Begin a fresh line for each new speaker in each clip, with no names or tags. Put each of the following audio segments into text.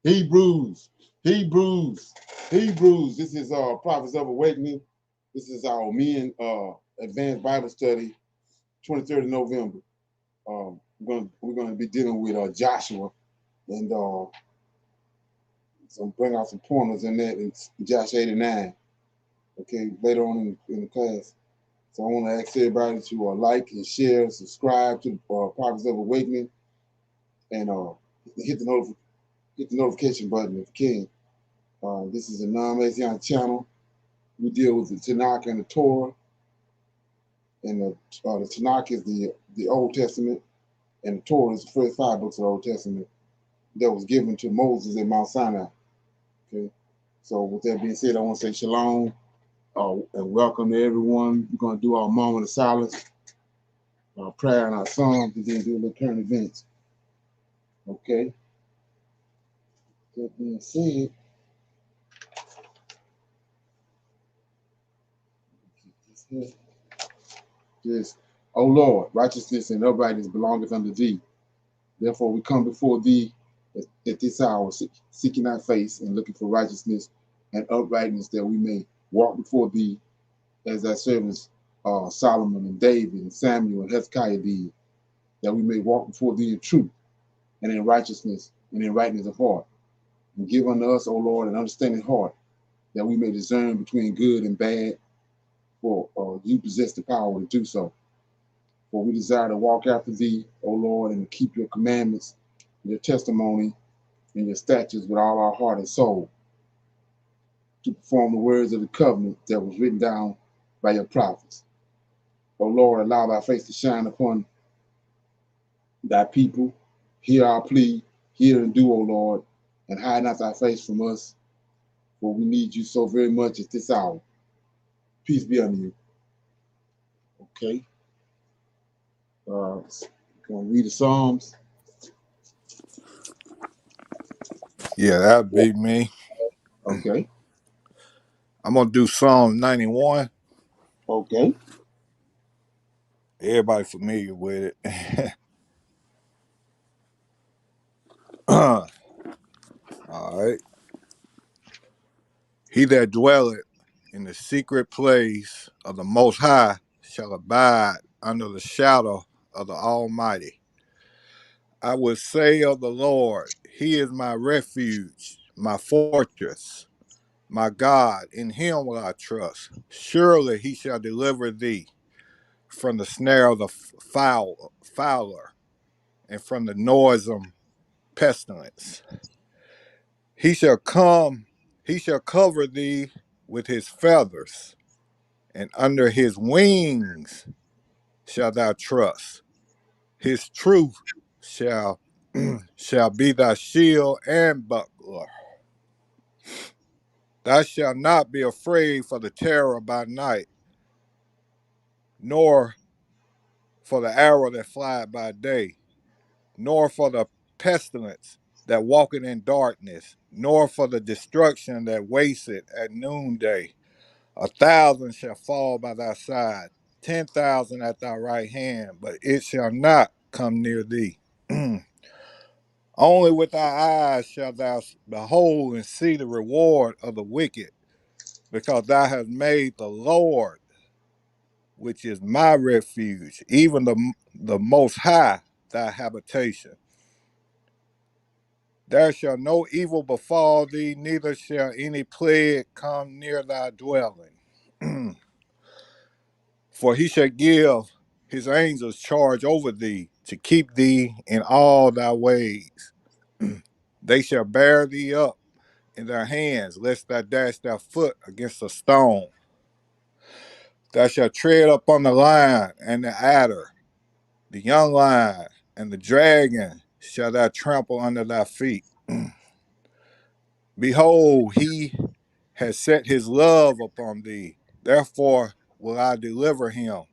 Hebrews, Hebrews, Hebrews. This is Prophets of Awakening. This is our men advanced Bible study, 23rd of November. We're gonna be dealing with Joshua, and so bring out some pointers in that in Joshua 89. Okay, later on in the class. So I want to ask everybody to like and share, subscribe to Prophets of Awakening, and hit the notification button if you can. This is a non-Messianic channel. We deal with the Tanakh and the Torah, and the Tanakh is the Old Testament, and the Torah is the first 5 books of the Old Testament that was given to Moses at Mount Sinai. Okay, so with that being said, I want to say shalom and welcome to everyone. We're going to do our moment of silence, our prayer and our songs, and then do a little current events. Okay, that being said, just, O Lord, righteousness and uprightness belongeth unto thee. Therefore we come before thee at this hour, seeking thy face and looking for righteousness and uprightness, that we may walk before thee as thy servants Solomon and David and Samuel and Hezekiah did, that we may walk before thee in truth and in righteousness and in rightness of heart. And give unto us, O Lord, an understanding heart, that we may discern between good and bad, for you possess the power to do so. For we desire to walk after thee, O Lord, and to keep your commandments, your testimony, and your statutes with all our heart and soul, to perform the words of the covenant that was written down by your prophets. O Lord, allow thy face to shine upon thy people. Hear our plea, hear and do, O Lord, and hide not thy face from us, for we need you so very much at this hour. Peace be unto you. Okay. Gonna read the Psalms.
Yeah, that'd be me.
Okay.
I'm gonna do Psalm 91.
Okay.
Everybody familiar with it. All right. He that dwelleth in the secret place of the Most High shall abide under the shadow of the Almighty. I will say of the Lord, He is my refuge, my fortress, my God. In Him will I trust. Surely He shall deliver thee from the snare of the fowler, and from the noisome pestilence. He shall cover thee with his feathers, and under his wings shalt thou trust. His truth shall shall be thy shield and buckler. Thou shalt not be afraid for the terror by night, nor for the arrow that flieth by day, nor for the pestilence that walketh in darkness, nor for the destruction that wasteth at noonday. 1,000 shall fall by thy side, 10,000 at thy right hand, but it shall not come near thee. Only with thy eyes shalt thou behold and see the reward of the wicked, because thou hast made the Lord, which is my refuge, even the Most High, thy habitation. There shall no evil befall thee, neither shall any plague come near thy dwelling. For he shall give his angels charge over thee, to keep thee in all thy ways. They shall bear thee up in their hands, lest thou dash thy foot against a stone. Thou shalt tread upon the lion and the adder, the young lion and the dragon shall thou trample under thy feet. Behold, he has set his love upon thee. Therefore will I deliver him.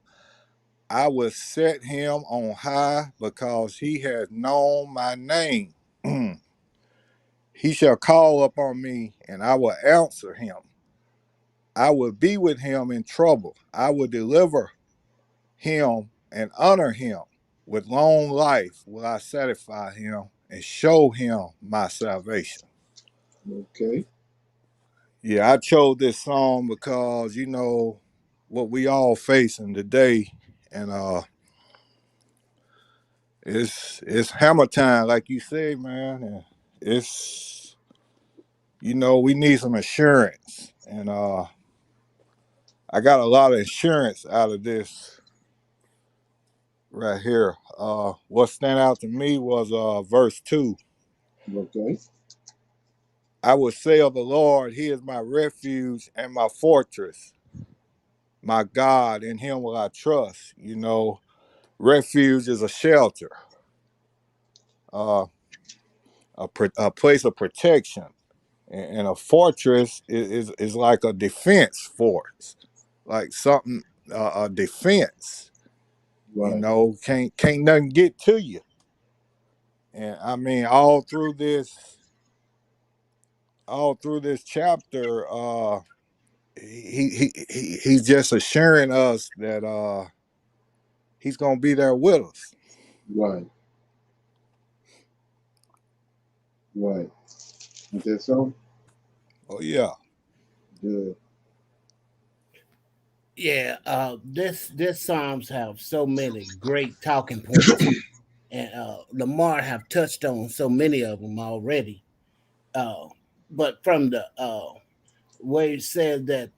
I will set him on high because he has known my name. He shall call upon me, and I will answer him. I will be with him in trouble. I will deliver him and honor him. With long life will I satisfy him and show him my salvation.
Okay.
Yeah, I chose this song because what we all facing today, and it's hammer time, like you say, man. And it's we need some insurance, and I got a lot of insurance out of this right here. What stand out to me was verse 2.
Okay.
I will say of the Lord, He is my refuge and my fortress, my God. In Him will I trust. Refuge is a shelter, uh, a place of protection, and a fortress is like a defense force, like something a defense.
Right.
Can't nothing get to you. And I mean, all through this chapter, he's just assuring us that he's gonna be there with us.
Right. Right. Is that so?
Oh yeah,
Good.
Yeah, this Psalms have so many great talking points, and Lamar have touched on so many of them already. Uh, but from the where he said that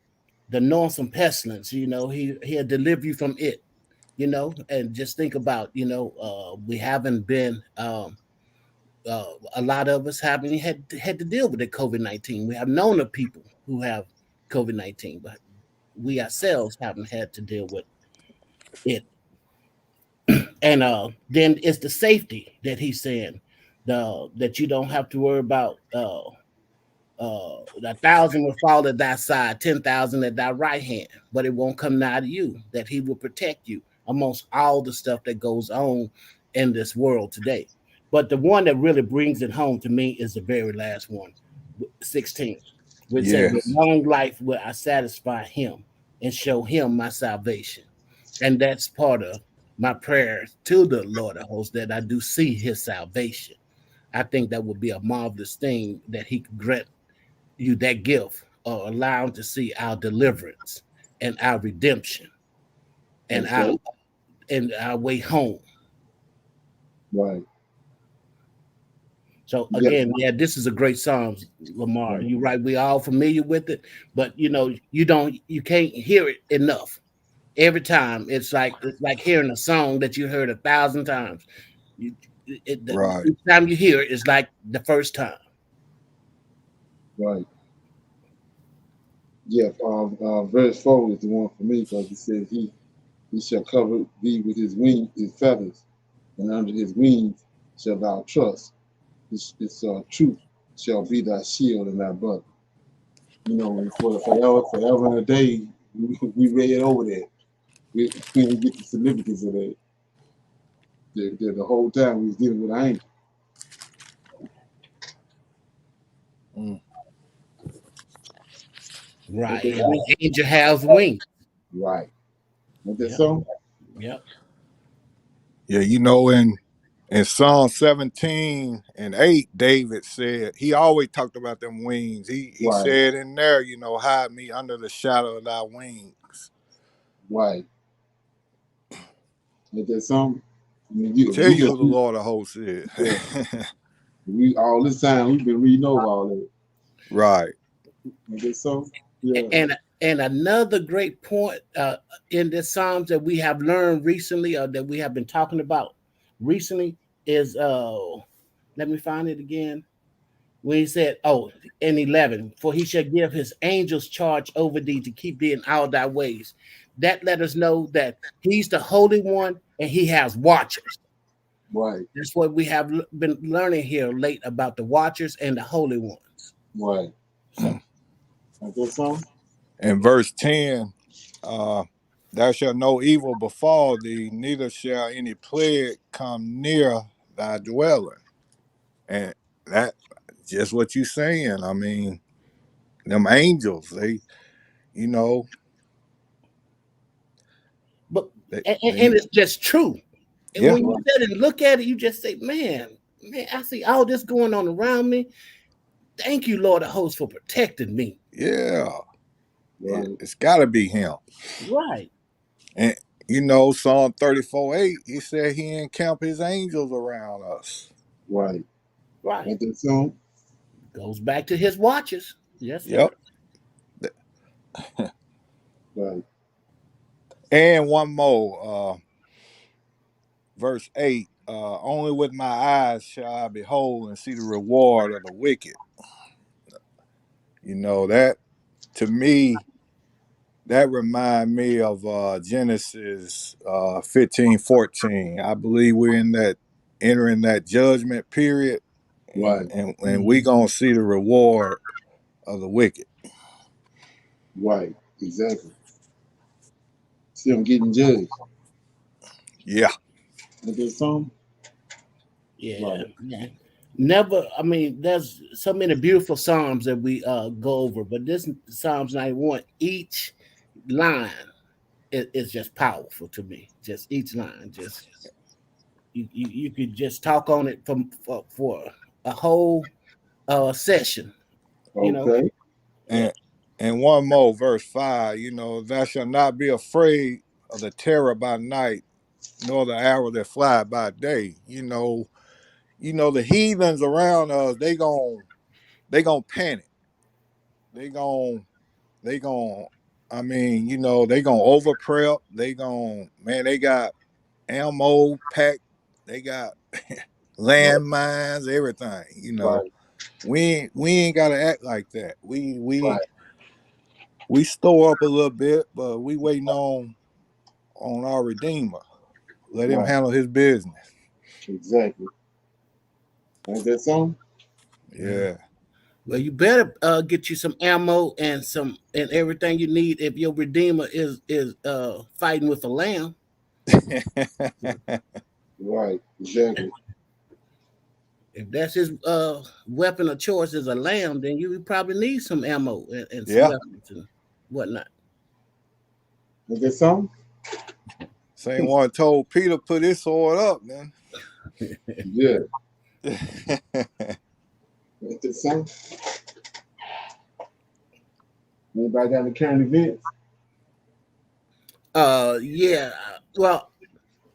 the noisome pestilence, he'll deliver you from it, and just think about, we haven't been a lot of us haven't had to deal with the COVID-19. We have known of people who have COVID-19, but we ourselves haven't had to deal with it. And then it's the safety that he's saying, that you don't have to worry about 1,000 will fall at thy side, 10,000 at thy right hand, but it won't come nigh to you. That he will protect you amongst all the stuff that goes on in this world today. But the one that really brings it home to me is the very last one, 16, which said, "With
yes,
long life will I satisfy him and show him my salvation." And that's part of my prayer to the Lord of hosts, that I do see his salvation. I think that would be a marvelous thing, that he could grant you that gift, or allow him to see our deliverance and our redemption and our
Okay.
way home.
Right.
So
Yeah.
again, yeah, this is a great Psalms, Lamar.
Right.
You're right. We all familiar with it, but you can't hear it enough. Every time it's like hearing a song that you heard 1,000 times. You,
right,
each time you hear it, it's like the first time.
Right. Yeah. Verse 4 is the one for me because it says he shall cover thee with his wings, his feathers, and under his wings shall thou trust. His truth shall be thy shield and thy buckler. And for the forever and a day, we read over that. We didn't get the significance of that. The whole time we was dealing with angel.
mm,
Ain't
Right.
that
And
so?
the angel has wings.
Right. Ain't that
Yep.
so?
Yep.
yeah. In Psalm 17:8, David said he always talked about them wings. He
Right.
said in there, hide me under the shadow of thy wings.
Right. Ain't that something? I mean,
Tell you who the Lord of hosts is.
yeah, we all this time we've been reading over all that.
Right.
Ain't that so? Yeah.
And another great point in the Psalms that we have learned recently, or that we have been talking about recently, is let me find it again. When he said, "Oh, in 11, for he shall give his angels charge over thee to keep thee in all thy ways." That let us know that he's the Holy One and he has watchers.
Right.
That's what we have been learning here late about the watchers and the holy ones.
Right.
So,
Ain't that something?
In verse 10, uh, thou shalt no evil befall thee, neither shall any plague come near thy dwelling. And that just what you saying. I mean, them angels, they, you know,
but
they
and it's just true. And
yeah,
when you sit and look at it, you just say, man, I see all this going on around me. Thank you, Lord of hosts, for protecting me.
yeah,
Right.
it's got to be him.
Right,
And you know, Psalm 34:8, he said he encamp his angels around us.
Right.
right.
Ain't that something?
Goes back to his watches. Yes, sir.
Yep.
Right.
And one more, verse 8, only with my eyes shall I behold and see the reward of the wicked. You know, that to me, that remind me of Genesis 15:14. I believe we're in that entering that judgment period,
Right.
and we gonna see the reward of the wicked.
Right. Exactly. See them getting judged.
Yeah.
Ain't that something?
Yeah,
Right.
yeah. Never. I mean, there's so many beautiful psalms that we go over, but this Psalms 91, each line is just powerful to me. Just each line, just you could just talk on it for a whole session. You know.
Okay.
Yeah.
And one more, verse 5, you know, thou shalt not be afraid of the terror by night, nor the arrow that fly by day. The heathens around us, they gon' panic. They gon' they gon' I mean, they gonna over prep. They got ammo packed. They got
Right.
landmines, everything.
Right.
We ain't gotta act like that.
Right.
We store up a little bit, but we waiting on our Redeemer. Let him
Right.
handle his business.
Exactly. Ain't that something?
Yeah.
Yeah.
Well, you better get you some ammo and everything you need if your redeemer is fighting with a lamb.
Right. Exactly.
If that's his weapon of choice is a lamb, then you probably need some ammo and some
Yeah.
weapons and whatnot.
Ain't that something?
Same one told Peter put his sword up, man.
Yeah. Ain't that something? Anybody got any current events?
Yeah. Well,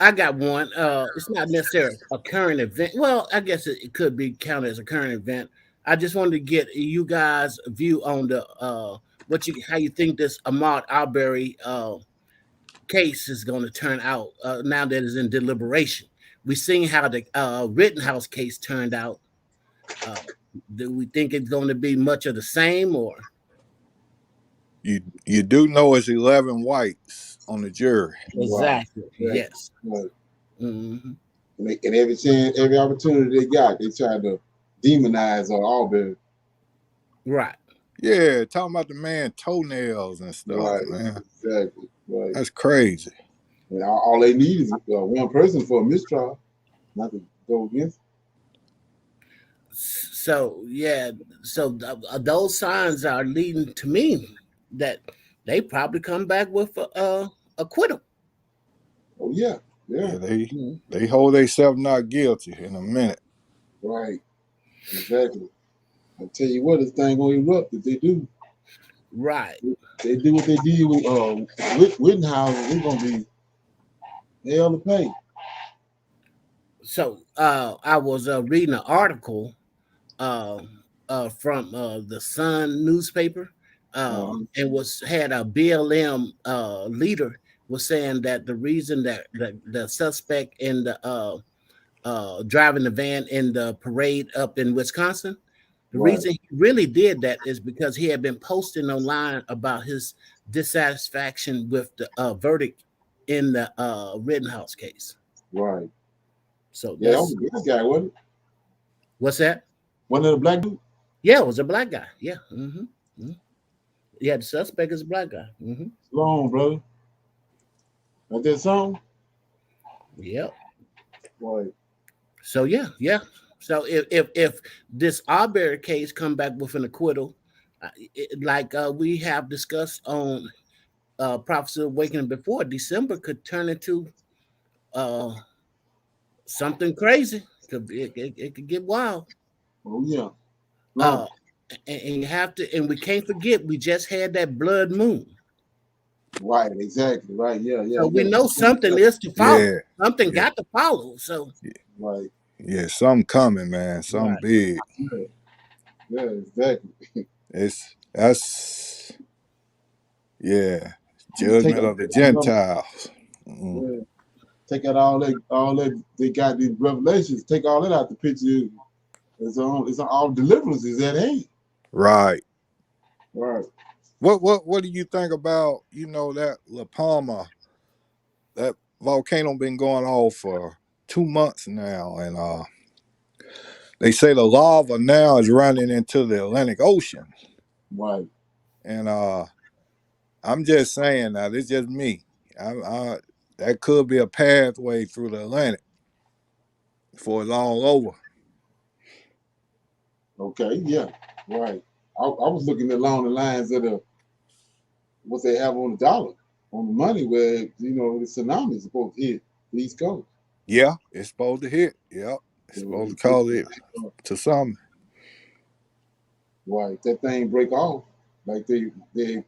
I got one. It's not necessarily a current event. Well, I guess it could be counted as a current event. I just wanted to get you guys' view on the how you think this Ahmaud Arbery case is going to turn out now that it's in deliberation. We've seen how the Rittenhouse case turned out. Uh, do we think it's going to be much of the same, or
you do know it's 11 whites on the jury.
Right.
exactly?
Exactly.
Yes.
Right.
Hmm.
And every chance, every opportunity they got, they try to demonize or Auburn.
Right.
Yeah, talking about the man toenails and stuff,
Right.
man.
Exactly. Right.
That's crazy.
And all they need is one person for a mistrial, not to go against.
So yeah, so those signs are leading to me that they probably come back with a acquittal.
Oh yeah. Yeah.
Yeah, they
Mhm.
they hold themselves not guilty in a minute.
Right. Exactly. I tell you what, this thing gonna erupt if they do.
Right.
They do what they did with Wittenhouse. It's gonna be hell to pay.
So I was reading an article uh, from the Sun newspaper, and was had a BLM leader was saying that the reason that the suspect in the driving the van in the parade up in Wisconsin, the
Right.
reason he really did that is because he had been posting online about his dissatisfaction with the verdict in the Rittenhouse case.
Right.
So
Yeah, that was
that's
a black guy, wasn't it?
what's that?
Wasn't it a black dude?
Yeah, it was a black guy. Yeah. Yeah, the suspect is a black guy.
Long, brother. Like that song?
Yep.
Boy,
So yeah. So if this Arbery case come back with an acquittal, like we have discussed on Prophecy Awakening before, December could turn into uh, something crazy. It could get wild.
oh yeah.
Uh,
Long.
and you have to, and we can't forget, we just had that blood moon.
Right, exactly. Right. Yeah, yeah.
So
You
we
gotta
know
keep going
something
together.
is to follow.
Yeah,
Something
yeah,
got to follow. So
Right.
yeah. Something coming, man. Something
right.
big.
Yeah, yeah, exactly.
That's yeah.
Take
Judgment
out,
of the
you know,
Gentiles. Mm,
yeah, take out all that they got these revelations. Take all that out the picture. It's on all deliverances at hand.
right.
Right.
What do you think about, that La Palma, that volcano been going off for 2 months now, and they say the lava now is running into the Atlantic Ocean.
Right.
And I'm just saying, now this is just me. I that could be a pathway through the Atlantic before it's all over.
Okay. Yeah. Right. I was looking along the lines of what they have on the dollar, on the money, where the tsunami is supposed to hit the East Coast.
Yeah, it's supposed to hit. Yep, it's
So
supposed to call it to something.
right, that thing break off like they think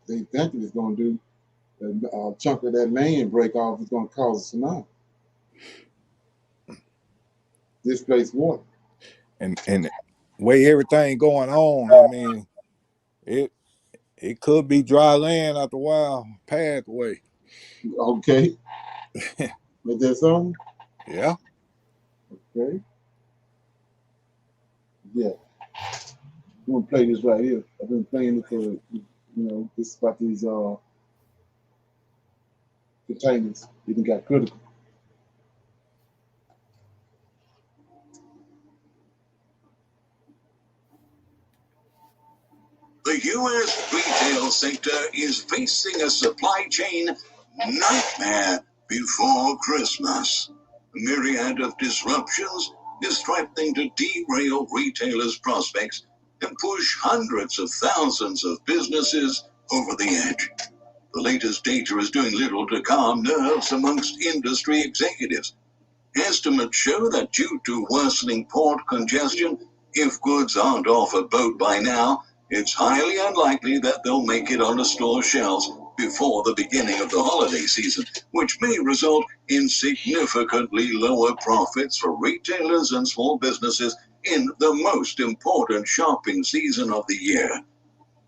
it's going to do, a chunk of that land break off is going to cause a tsunami, displace water.
And way everything going on, I mean, it it could be dry land after a while, pathway.
Okay, is that something?
Yeah.
Okay, yeah. I'm gonna play this right here. I've been playing it for this is about these containers. Even got critical.
The U.S. retail sector is facing a supply chain nightmare before Christmas. A myriad of disruptions is threatening to derail retailers' prospects and push hundreds of thousands of businesses over the edge. The latest data is doing little to calm nerves amongst industry executives. Estimates show that due to worsening port congestion, if goods aren't off a boat by now, it's highly unlikely that they'll make it on the store shelves before the beginning of the holiday season, which may result in significantly lower profits for retailers and small businesses in the most important shopping season of the year.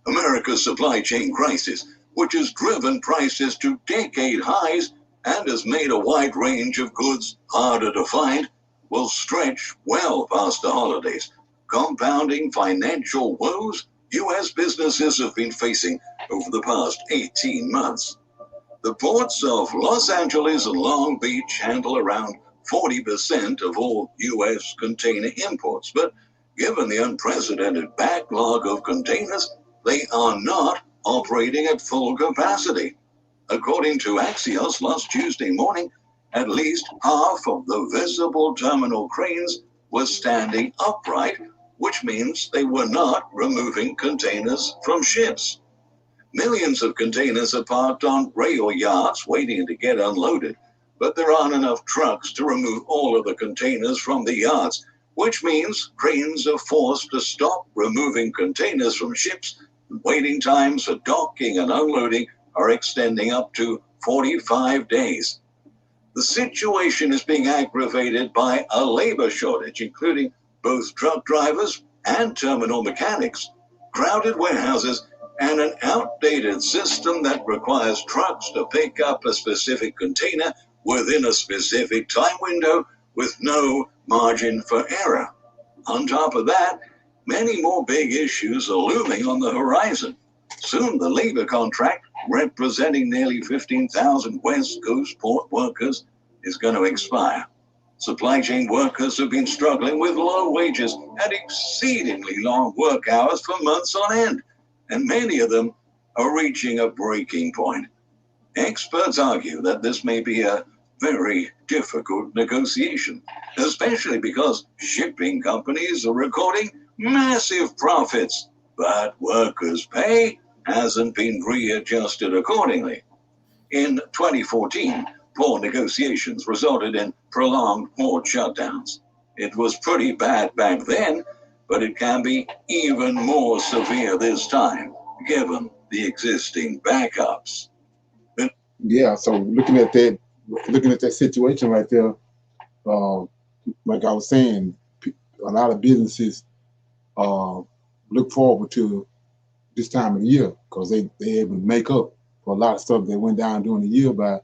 America's supply chain crisis, which has driven prices to decade highs and has made a wide range of goods harder to find, will stretch well past the holidays, compounding financial woes U.S. businesses have been facing over the past 18 months. The ports of Los Angeles and Long Beach handle around 40% of all U.S. container imports, but given the unprecedented backlog of containers, they are not operating at full capacity. According to Axios last Tuesday morning, at least half of the visible terminal cranes were standing upright, which means they were not removing containers from ships. Millions of containers are parked on rail yards waiting to get unloaded, but there aren't enough trucks to remove all of the containers from the yards, which means cranes are forced to stop removing containers from ships. Waiting times for docking and unloading are extending up to 45 days. The situation is being aggravated by a labor shortage, including both truck drivers and terminal mechanics, crowded warehouses, and an outdated system that requires trucks to pick up a specific container within a specific time window with no margin for error. On top of that, many more big issues are looming on the horizon. Soon, the labor contract, representing nearly 15,000 West Coast port workers, is going to expire. Supply chain workers have been struggling with low wages and exceedingly long work hours for months on end, and many of them are reaching a breaking point. Experts argue that this may be a very difficult negotiation, especially because shipping companies are recording massive profits, but workers' pay hasn't been readjusted accordingly. In 2014, poor negotiations resulted in prolonged port shutdowns. It was pretty bad back then, but it can be even more severe this time, given the existing backups.
Yeah, so looking at that situation right there, uh, like I was saying, a lot of businesses look forward to this time of the year because they able to make up for a lot of stuff that went down during the year by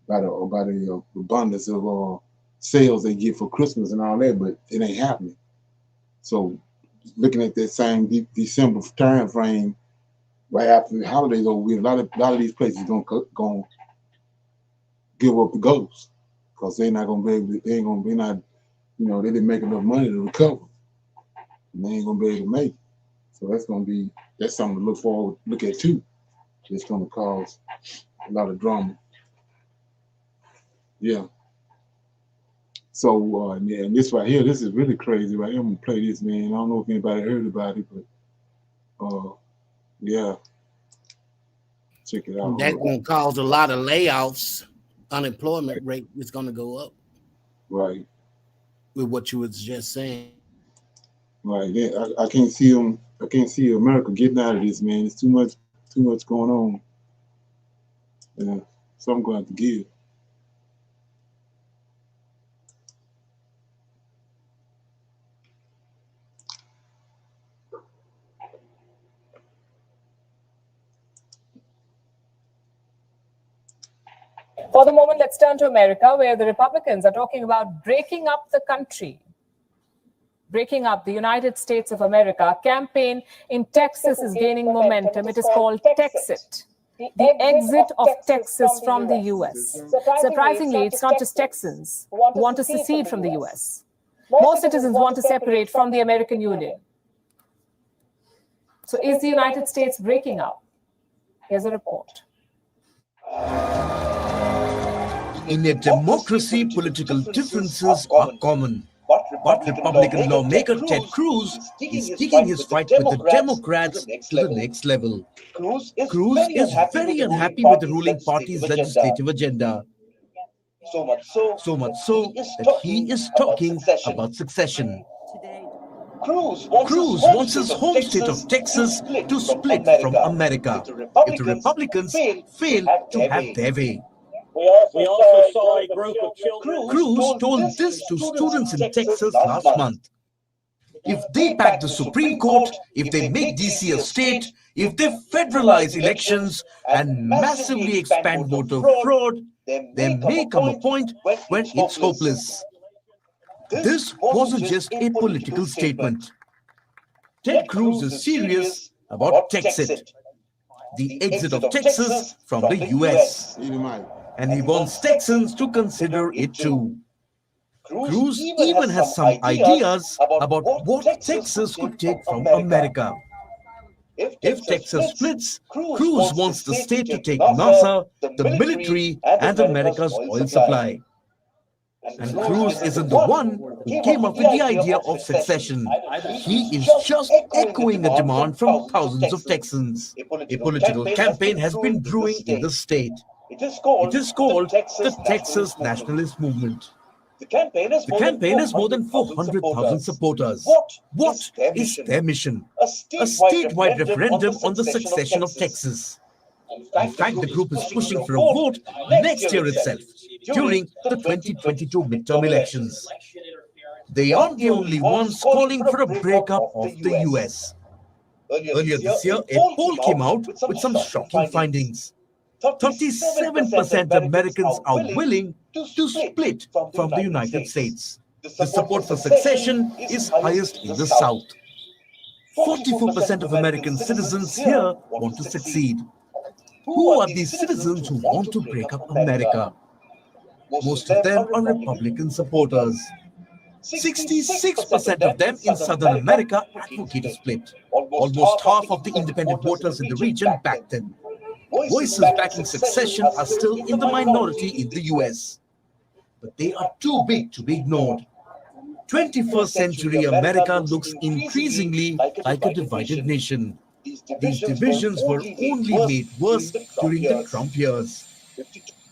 the abundance of sales they get for Christmas and all that, but it ain't happening. So looking at that same December time frame, right after the holidays over with, a lot of these places gonna give up the ghost because they're not gonna be able to, they ain't gonna be not, they didn't make enough money to recover, and they ain't gonna be able to make it. So that's something to look at too. It's gonna cause a lot of drama. Yeah. So yeah, and this right here, this is really crazy right here. I'm gonna play this, man. I don't know if anybody heard about it, but yeah, check it out.
That's gonna cause a lot of layoffs. Unemployment rate is gonna go up.
Right.
With what you was just saying.
Right. Yeah, I can't see them. I can't see America getting out of this, man. It's too much going on. Yeah. So I'm going to give.
For the moment, let's turn to America, where the Republicans are talking about breaking up the country. Breaking up the United States of America. Campaign in Texas is gaining momentum. It is called Texit, the exit of Texas from the U.S. Surprisingly, it's not just Texans who want to secede from the U.S. Most citizens want to separate from the American Union. So is the United States breaking up? Here's a report.
In a democracy, political differences are common. But Republican lawmaker Ted Cruz is taking his fight with the Democrats to the next level. Cruz is very unhappy with the ruling party's legislative agenda. So much so that he is talking about succession. Cruz wants his home state of Texas to split from America if the Republicans fail to have their way.
We also saw a group of children.
Cruz told this to students in Texas last month. If they pack the Supreme Court, if they make DC a state, if they federalize elections and massively expand voter fraud, there may come a point when it's hopeless. This wasn't just a political statement. Ted Cruz is serious about Texit, the exit of Texas from the US. And he wants Texans to consider it too. Cruz even has some ideas about what Texas could take from America. If Texas splits, Cruz wants the state to take NASA, the military, and America's oil supply. And Cruz isn't the one who came up with the idea of secession. He is just echoing a demand from thousands of Texans. A political campaign has been brewing in the state. It is called the Texas Nationalist Movement. The campaign has more than 400,000 supporters. What is their mission? A statewide referendum on the succession of Texas. In fact, the group is pushing for a vote next year itself, during the 2022 midterm elections. They aren't the only ones calling for a breakup of the US. Earlier this year, a poll came out with some shocking findings. 37% of Americans are willing to split from the United States. The support for succession is highest in the South. 44% of American citizens here want to succeed. Who are these citizens who want to break up America? Most of them are Republican supporters. 66% of them in Southern America advocate a split. Almost half of the independent voters in the region back them. Voices backing secession are still in the minority in the US. But they are too big to be ignored. 21st century America looks increasingly like a divided nation. These divisions were only made worse during the Trump years.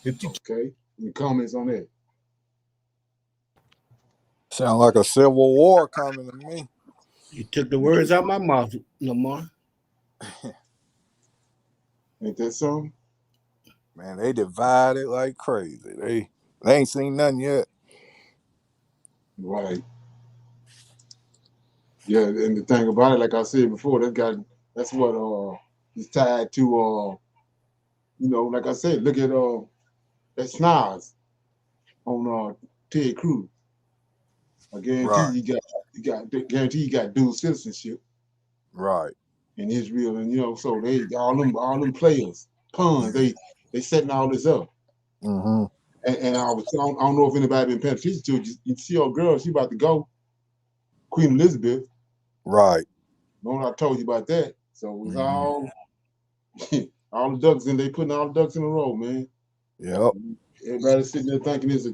52.
Okay. Any comments on that?
Sound like a civil war coming to me.
You took the words out of my mouth, Lamar.
Ain't that something?
Man, they divided like crazy. They ain't seen nothing yet.
Right. Yeah, and the thing about it, like I said before, that's what is tied to like I said, look at that Snaz on Ted Cruz. I guarantee
Right.
you got dual citizenship
Right.
in Israel, and so they all them players, pawns, they setting all this up.
Mm-hmm.
And I don't know if anybody been paying attention to it. You see our girl, she about to go, Queen Elizabeth.
Right.
Know what I told you about that? So it's
Mm-hmm.
all the ducks in. They putting all the ducks in a row, man.
Yep.
Everybody's sitting there thinking it's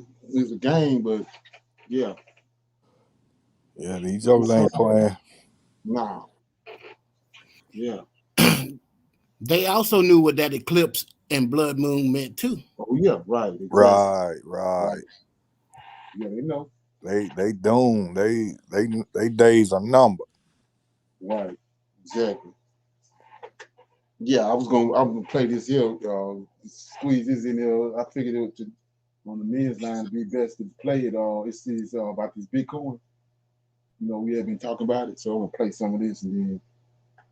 a game, but yeah.
Yeah, these others ain't playing.
Nah. Yeah.
They also knew what that eclipse and blood moon meant too.
Oh yeah, right. Exactly.
Right.
Yeah, they know.
They doomed. They days are numbered.
Right. Exactly. Yeah, I'm gonna play this here. Squeeze this in there. I figured on the men's line it'd be best to play it. It's about this Bitcoin. We have been talking about it, so I'm gonna play some of this and then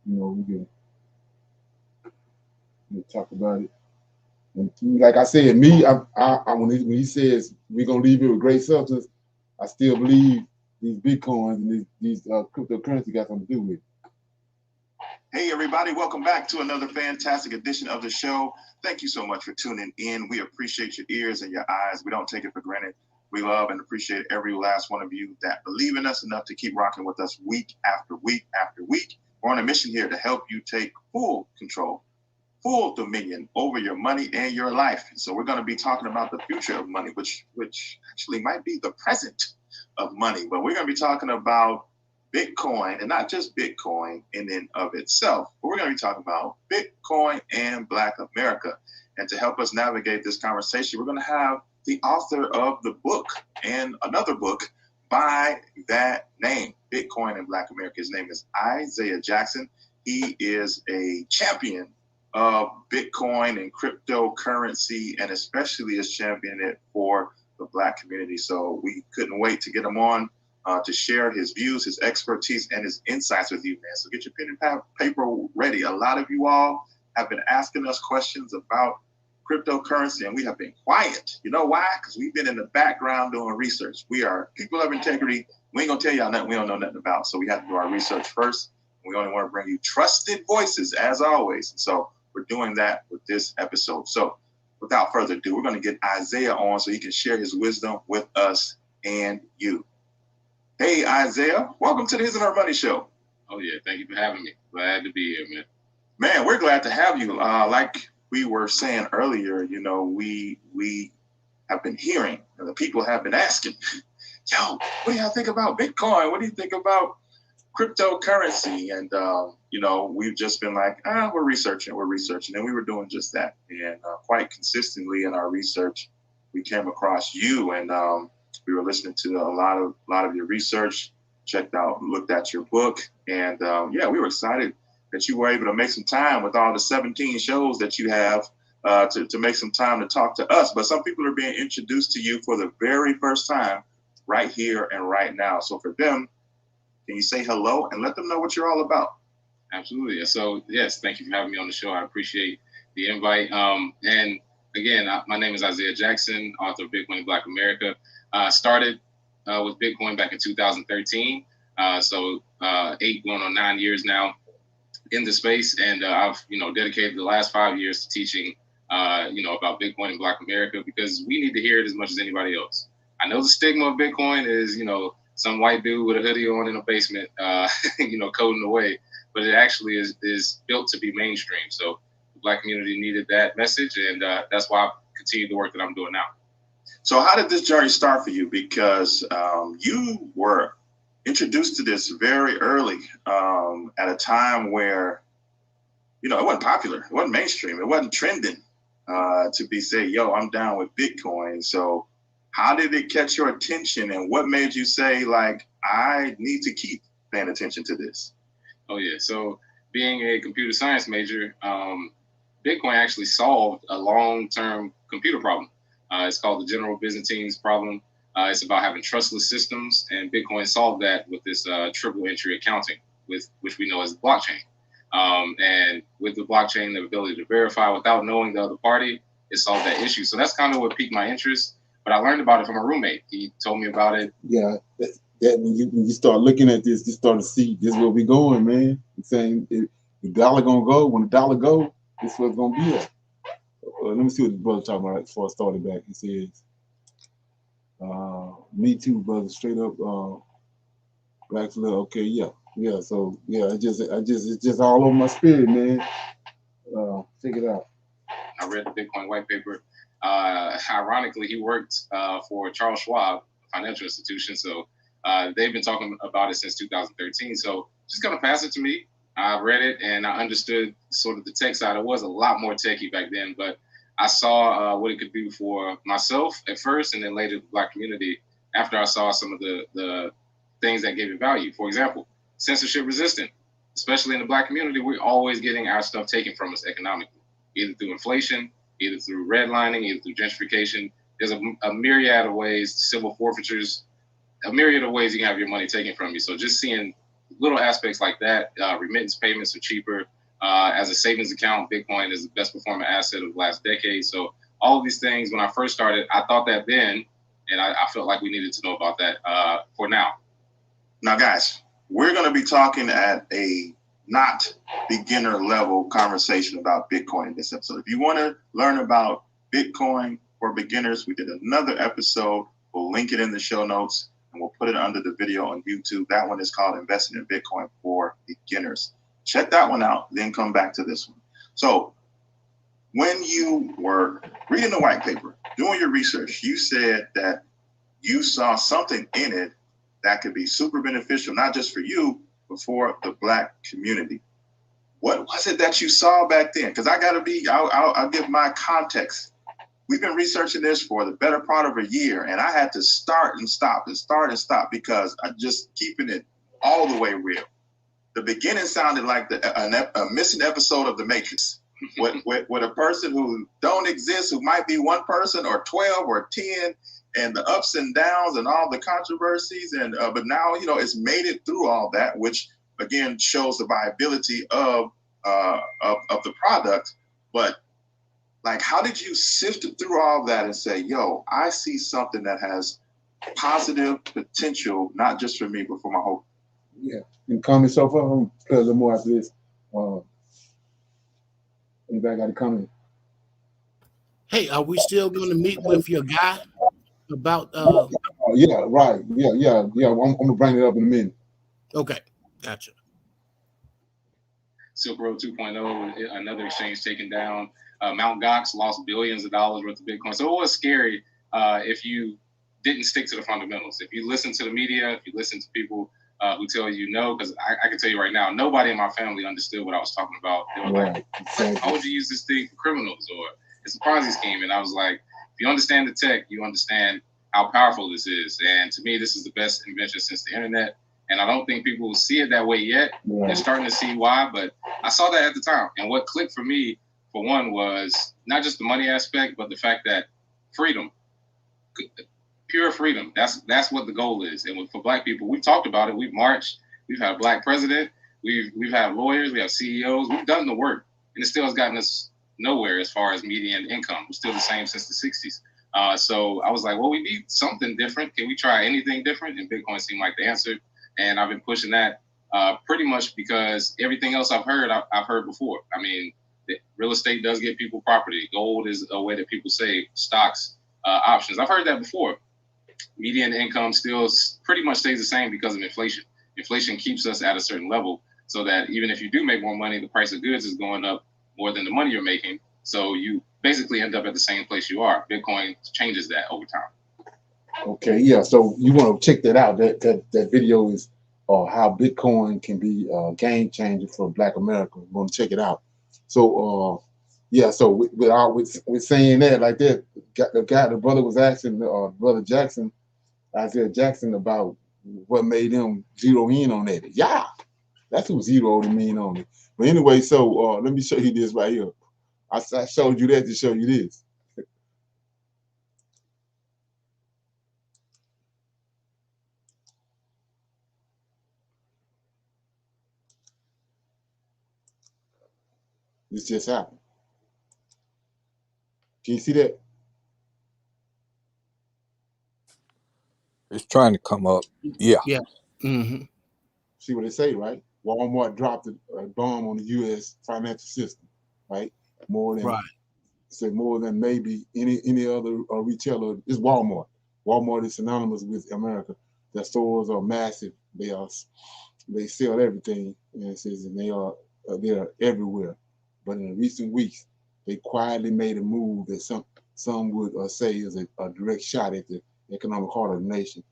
we can talk about it. And like I said, me, when he says we're gonna leave it with great substance, I still believe these Bitcoins and these cryptocurrency got something to do with it.
Hey, everybody, welcome back to another fantastic edition of the show. Thank you so much for tuning in. We appreciate your ears and your eyes. We don't take it for granted. We love and appreciate every last one of you that believe in us enough to keep rocking with us week after week after week. We're on a mission here to help you take full control, full dominion over your money and your life. So we're going to be talking about the future of money, which actually might be the present of money. But we're going to be talking about Bitcoin, and not just Bitcoin in and of itself, but we're going to be talking about Bitcoin and Black America. And to help us navigate this conversation, we're going to have the author of the book and another book by that name, Bitcoin and Black America. His name is Isaiah Jackson. He is a champion of Bitcoin and cryptocurrency, and especially is championing it for the Black community. So we couldn't wait to get him on to share his views, his expertise, and his insights with you, man. So get your pen and paper ready. A lot of you all have been asking us questions about cryptocurrency, and we have been quiet. You know why? Because we've been in the background doing research. We are people of integrity. We ain't gonna tell y'all nothing we don't know nothing about. So we have to do our research first. We only want to bring you trusted voices, as always. And so we're doing that with this episode. So without further ado, we're going to get Isaiah on so he can share his wisdom with us and you. Hey, Isaiah, welcome to the His and Her Money Show.
Oh, yeah. Thank you for having me. Glad to be here, man.
Man, we're glad to have you. Like we were saying earlier, we have been hearing, and the people have been asking, yo, what do y'all think about Bitcoin? What do you think about cryptocurrency? And, we've just been like, we're researching. And we were doing just that. And quite consistently in our research, we came across you, and we were listening to a lot of your research, looked at your book. And we were excited that you were able to make some time with all the 17 shows that you have to make some time to talk to us. But some people are being introduced to you for the very first time right here and right now. So for them, can you say hello and let them know what you're all about?
Absolutely. So, yes, thank you for having me on the show. I appreciate the invite. And again, my name is Isaiah Jackson, author of Bitcoin and Black America. Started with Bitcoin back in 2013. 8 going on 9 years now in the space. And I've, dedicated the last 5 years to teaching about Bitcoin in Black America, because we need to hear it as much as anybody else. I know the stigma of Bitcoin is, some white dude with a hoodie on in a basement, coding away, but it actually is built to be mainstream. So the Black community needed that message, and that's why I continue the work that I'm doing now.
So how did this journey start for you? Because you were introduced to this very early at a time where, it wasn't popular. It wasn't mainstream. It wasn't trending to be say, yo, I'm down with Bitcoin. So how did it catch your attention, and what made you say, like, I need to keep paying attention to this?
Oh, yeah. So being a computer science major, Bitcoin actually solved a long-term computer problem. It's called the General Byzantine's problem. It's about having trustless systems, and Bitcoin solved that with this triple entry accounting, which we know as the blockchain. And with the blockchain, the ability to verify without knowing the other party, it solved that issue. So that's kind of what piqued my interest. But I learned about it from a roommate. He told me about it.
Yeah, that when you start looking at this, you start to see this is where we going, man. I'm saying the dollar gonna go. When the dollar go, this is what's gonna be at. Let me see what the brother talking about before I started back. He says, "Me too, brother. Straight up, black flag. Okay, yeah. So yeah, it's just all over my spirit, man. Check it out."
I read the Bitcoin white paper. Ironically, he worked for Charles Schwab, a financial institution. So they've been talking about it since 2013. So just gonna pass it to me. I read it and I understood sort of the tech side. It was a lot more techy back then, but I saw what it could do for myself at first, and then later the Black community after I saw some of the things that gave it value. For example, censorship resistant, especially in the Black community, we're always getting our stuff taken from us economically, either through inflation, either through redlining, either through gentrification. There's a myriad of ways, civil forfeitures, a myriad of ways you can have your money taken from you. So just seeing little aspects like that, remittance payments are cheaper. As a savings account, Bitcoin is the best performing asset of the last decade. So all of these things, when I first started, I thought that then, and I felt like we needed to know about that for now.
Now, guys, we're going to be talking at a not beginner level conversation about Bitcoin in this episode. If you want to learn about Bitcoin for beginners, we did another episode. We'll link it in the show notes and we'll put it under the video on YouTube. That one is called Investing in Bitcoin for Beginners. Check that one out, then come back to this one. So when you were reading the white paper, doing your research, you said that you saw something in it that could be super beneficial, not just for you, but for the Black community. What was it that you saw back then? Because I'll give my context. We've been researching this for the better part of a year, and I had to start and stop because I'm just keeping it all the way real. The beginning sounded like a missing episode of The Matrix. with a person who don't exist, who might be one person or 12 or 10, and the ups and downs and all the controversies, and but now it's made it through all that, which again shows the viability of the product. But like, how did you sift through all that and say, yo, I see something that has positive potential, not just for me, but for my whole?
Yeah, and comment so far. I'm play a little more after this. Anybody got a comment?
Hey, are we still going to meet with your guy about?
Yeah, right. Yeah. I'm gonna bring it up in a minute.
Okay, gotcha.
Silk Road 2.0, another exchange taken down. Mt. Gox lost billions of dollars worth of Bitcoin. So it was scary if you didn't stick to the fundamentals. If you listen to the media, if you listen to people who tell you no, because I can tell you right now, nobody in my family understood what I was talking about. They were like, exactly. Why would you use this thing for criminals? Or it's a Ponzi scheme. And I was like, if you understand the tech, you understand how powerful this is. And to me, this is the best invention since the internet. And I don't think people see it that way yet. Right. They're starting to see why, but I saw that at the time. And what clicked for me, for one, was not just the money aspect, but the fact that freedom, pure freedom, that's what the goal is. And for Black people, we've talked about it. We've marched. We've had a Black president. We've had lawyers. We have CEOs. We've done the work. And it still has gotten us nowhere as far as median income. We're still the same since the 60s. So I was like, well, we need something different. Can we try anything different? And Bitcoin seemed like the answer. And I've been pushing that pretty much because everything else I've heard before. I mean, real estate does give people property. Gold is a way that people save. Stocks, options. I've heard that before. Median income still pretty much stays the same because of inflation. Inflation keeps us at a certain level so that even if you do make more money, the price of goods is going up more than the money you're making. So you basically end up at the same place you are. Bitcoin changes that over time.
Okay, yeah. So you want to check that out. That video is how Bitcoin can be a game changer for Black America. We're going to check it out. So yeah. So with saying that like that, the brother was asking brother Jackson, Isaiah Jackson, about what made him zero in on that. Yeah, that's who zeroed in on it. But anyway, so let me show you this right here. I showed you that to show you this. This just happened. Can you see that?
It's trying to come up. Yeah.
Yeah. Mm-hmm.
See what they say, right? Walmart dropped a bomb on the U.S. financial system, right? More than maybe any other retailer. It's Walmart. Walmart is synonymous with America. Their stores are massive. They sell everything, and it says, and they are everywhere. But in recent weeks, they quietly made a move that some would say is a direct shot at the economic heart of the nation.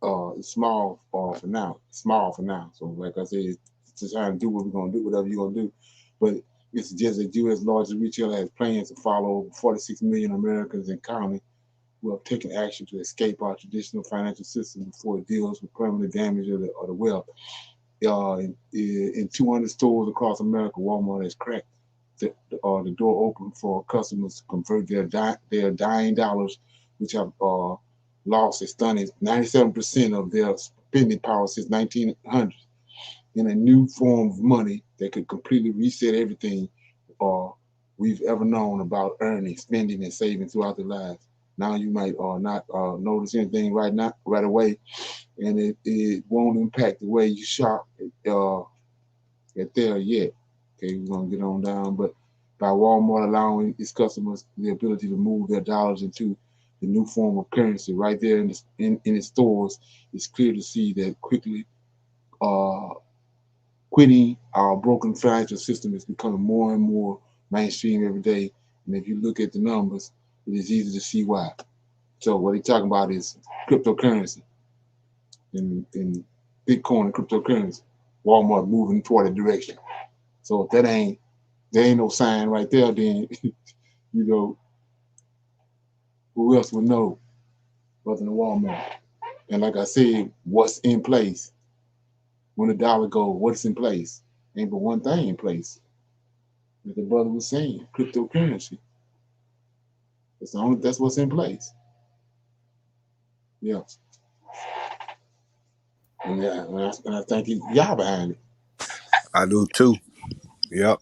It's small for now. Small for now. So like I said, it's just trying to do what we're gonna do, whatever you're gonna do. But it's just that U.S. largest retailer has plans to follow 46 million Americans and counting who have taken action to escape our traditional financial system before it deals with permanent damage of the wealth. In 200 stores across America, Walmart has cracked the door open for customers to convert their dying dollars, which have lost a stunning 97% of their spending power since 1900, in a new form of money that could completely reset everything we've ever known about earning, spending, and saving throughout their lives. Now you might not notice anything right away, and it won't impact the way you shop at there yet. Okay, we're gonna get on down, but by Walmart allowing its customers the ability to move their dollars into the new form of currency right there in its stores, it's clear to see that quickly quitting our broken financial system is becoming more and more mainstream every day. And if you look at the numbers, it is easy to see why. So what he's talking about is cryptocurrency and Bitcoin and cryptocurrency. Walmart moving toward a direction. So if there ain't no sign right there, then who else would know other than Walmart? And like I said, what's in place? When the dollar goes, what's in place? Ain't but one thing in place. Like the brother was saying, cryptocurrency. That's what's in place. Yeah. And I think y'all behind it.
I do too. Yep.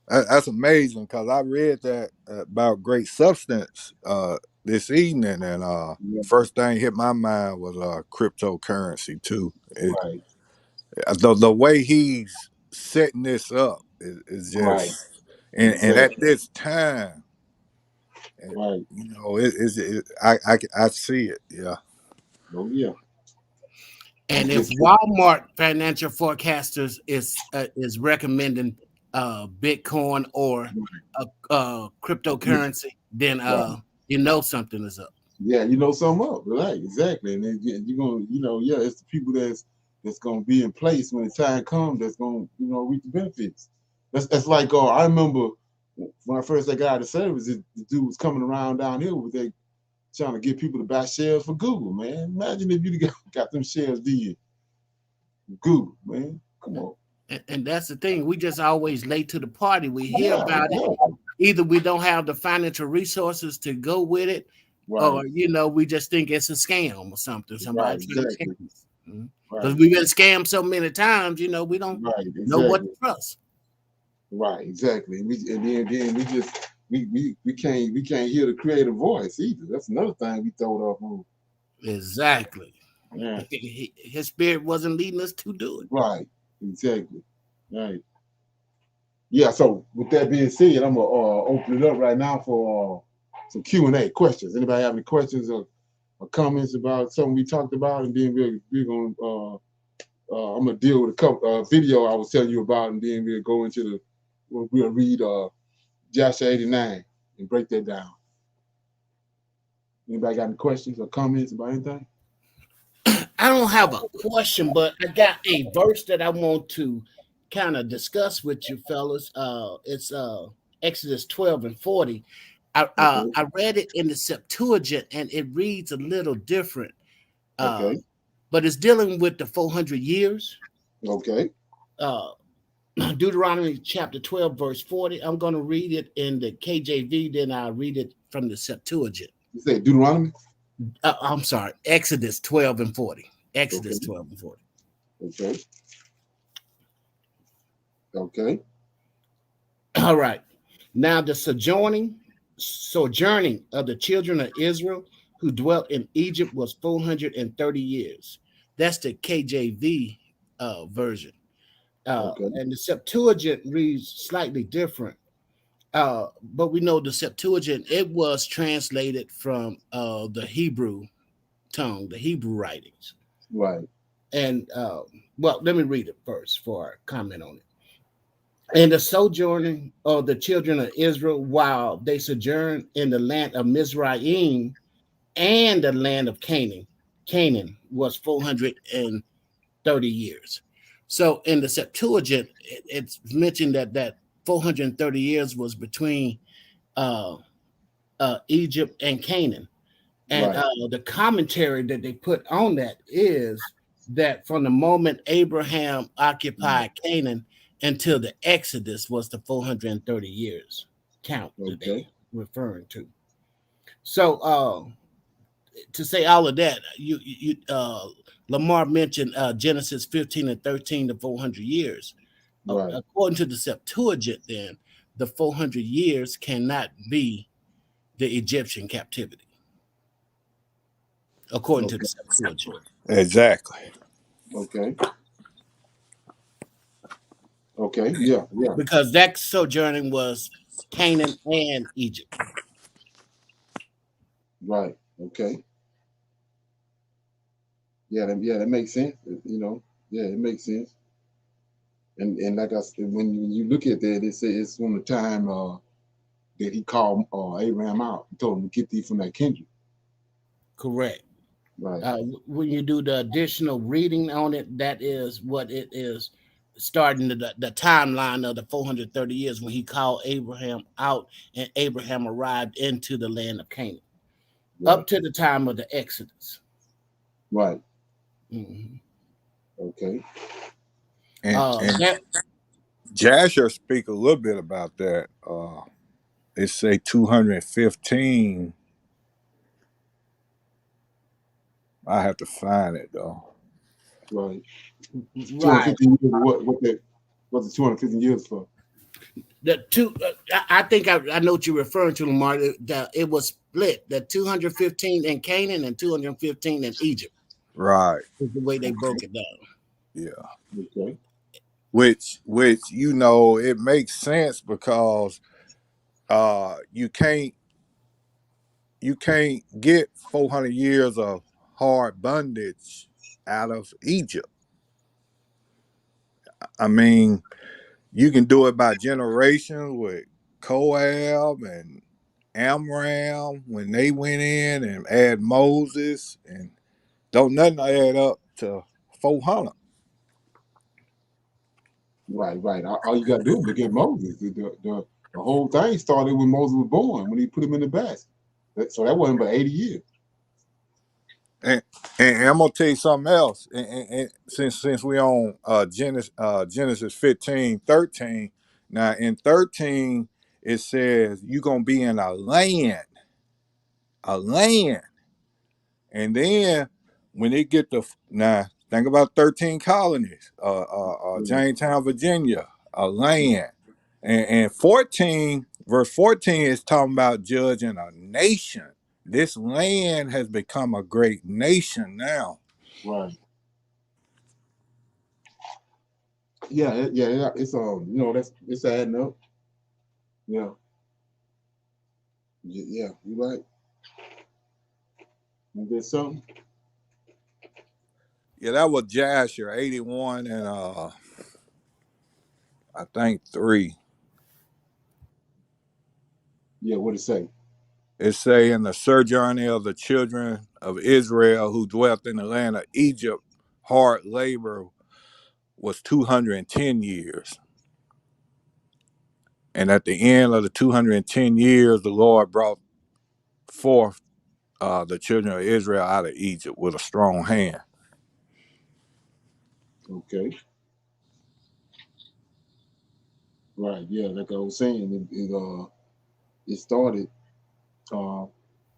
That's amazing because I read that about great substance this evening, and first thing hit my mind was cryptocurrency too.
Right.
The way he's setting this up is
Right.
just, and at
Exactly.
this time,
Right.
I see it. Yeah.
Oh yeah.
And if Walmart financial forecasters is recommending Bitcoin or cryptocurrency, then you know something is up.
Yeah, you know something up, right? Exactly, and then you're gonna, yeah, it's the people that's gonna be in place when the time comes that's gonna, reap the benefits. That's like, I remember when I first got out of service, the dude was coming around down here with they trying to get people to buy shares for Google, man. Imagine if you got them shares did Google, man. Come on.
And that's the thing. We just always late to the party. We hear about it.
Exactly.
Either we don't have the financial resources to go with it, or we just think it's a scam or something. Somebody trying to scam us. Because we've been scammed so many times, we don't know what to trust.
Right, exactly. And then we can't hear the creative voice either. That's another thing we throw it off on.
Exactly.
Yeah.
His spirit wasn't leading us to do it.
Right. Exactly. Right. Yeah. So with that being said, I'm gonna open it up right now for some Q&A questions. Anybody have any questions or comments about something we talked about? And then we're gonna I'm gonna deal with a couple video I was telling you about, and then we'll go into we'll read Joshua 89 and break that down. Anybody got any questions or comments about anything?
I don't have a question, but I got a verse that I want to kind of discuss with you fellas. It's Exodus 12 and 40.
Okay.
I read it in the Septuagint and it reads a little different.
Okay.
But it's dealing with the 400 years.
Okay.
Deuteronomy chapter 12, verse 40. I'm going to read it in the KJV, then I'll read it from the Septuagint.
You say Deuteronomy?
I'm sorry, Exodus 12 and 40. Exodus
Okay.
12 and 40.
Okay. Okay.
All right. Now the sojourning of the children of Israel who dwelt in Egypt was 430 years. That's the KJV version.
Okay.
And the Septuagint reads slightly different. But we know the Septuagint, it was translated from the Hebrew tongue, the Hebrew writings.
Right.
And well, let me read it first before I comment on it. And the sojourning of the children of Israel while they sojourned in the land of Mizraim and the land of Canaan was 430 years. So in the Septuagint, it's mentioned that 430 years was between Egypt and Canaan. And
Right.
the commentary that they put on that is that from the moment Abraham occupied Canaan until the Exodus was the 430 years count that they
Okay.
referring to. So to say all of that, Lamar mentioned Genesis 15 and 13, the 400 years.
Right.
According to the Septuagint, then the 400 years cannot be the Egyptian captivity. According to the Septuagint.
Exactly.
Okay. Okay. Yeah. Yeah.
Because that sojourning was Canaan and Egypt.
Right. Okay. Yeah. That makes sense. You know. Yeah, it makes sense. And like I said, when you look at that, it's from the time that he called Abraham out and told him to get thee from that kindred.
Correct.
Right.
When you do the additional reading on it, that is what it is, starting the timeline of the 430 years when he called Abraham out and Abraham arrived into the land of Canaan,
Right.
up to the time of the Exodus.
Right.
Mm-hmm.
Okay.
And Jasher speak a little bit about that. It say 215. I have to find it though.
Right.
Right.
250 years. What's the 250 years for?
The two, I think I know what you're referring to, Lamar. It was split. The 215 in Canaan and 215 in Egypt.
Right.
Is the way they broke it down.
Yeah.
Okay.
Which you know it makes sense because you can't get 400 years of hard bondage out of Egypt. I mean, you can do it by generations with Coab and Amram when they went in and add Moses, and don't nothing add up to 400.
Right. Right. All you got to do is look at Moses. The whole thing started when Moses was born, when he put him in the basket. So that wasn't but 80 years.
And I'm gonna tell you something else. And since we on Genesis 15:13, now in 13 it says you're gonna be in a land, and then when they get to now, think about 13 colonies, Jamestown, Virginia, a land, and 14 verse 14 is talking about judging a nation. This land has become a great nation now.
Right. Yeah. It's it's adding up. Yeah, yeah. You right. And there's something.
Yeah, that was Jasher 81 and I think 3.
Yeah, what it say?
It say in the sojourning of the children of Israel who dwelt in the land of Egypt, hard labor was 210 years. And at the end of the 210 years, the Lord brought forth the children of Israel out of Egypt with a strong hand.
Okay. Right. Yeah, like I was saying, it started. Uh,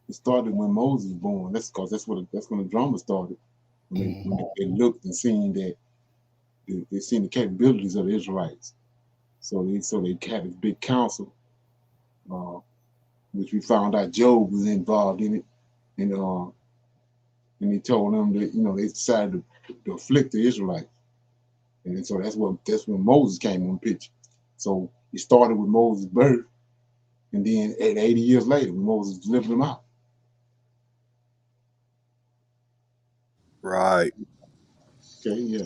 it started when Moses was born. That's because that's when the drama started. When they looked and seen that they seen the capabilities of the Israelites. So they had this big council, uh, which we found out Job was involved in it, and and he told them that they decided to afflict the Israelites, and so that's when Moses came on the picture. So it started with Moses' birth, and then 80 years later, when Moses delivered them out.
Right.
Okay, yeah.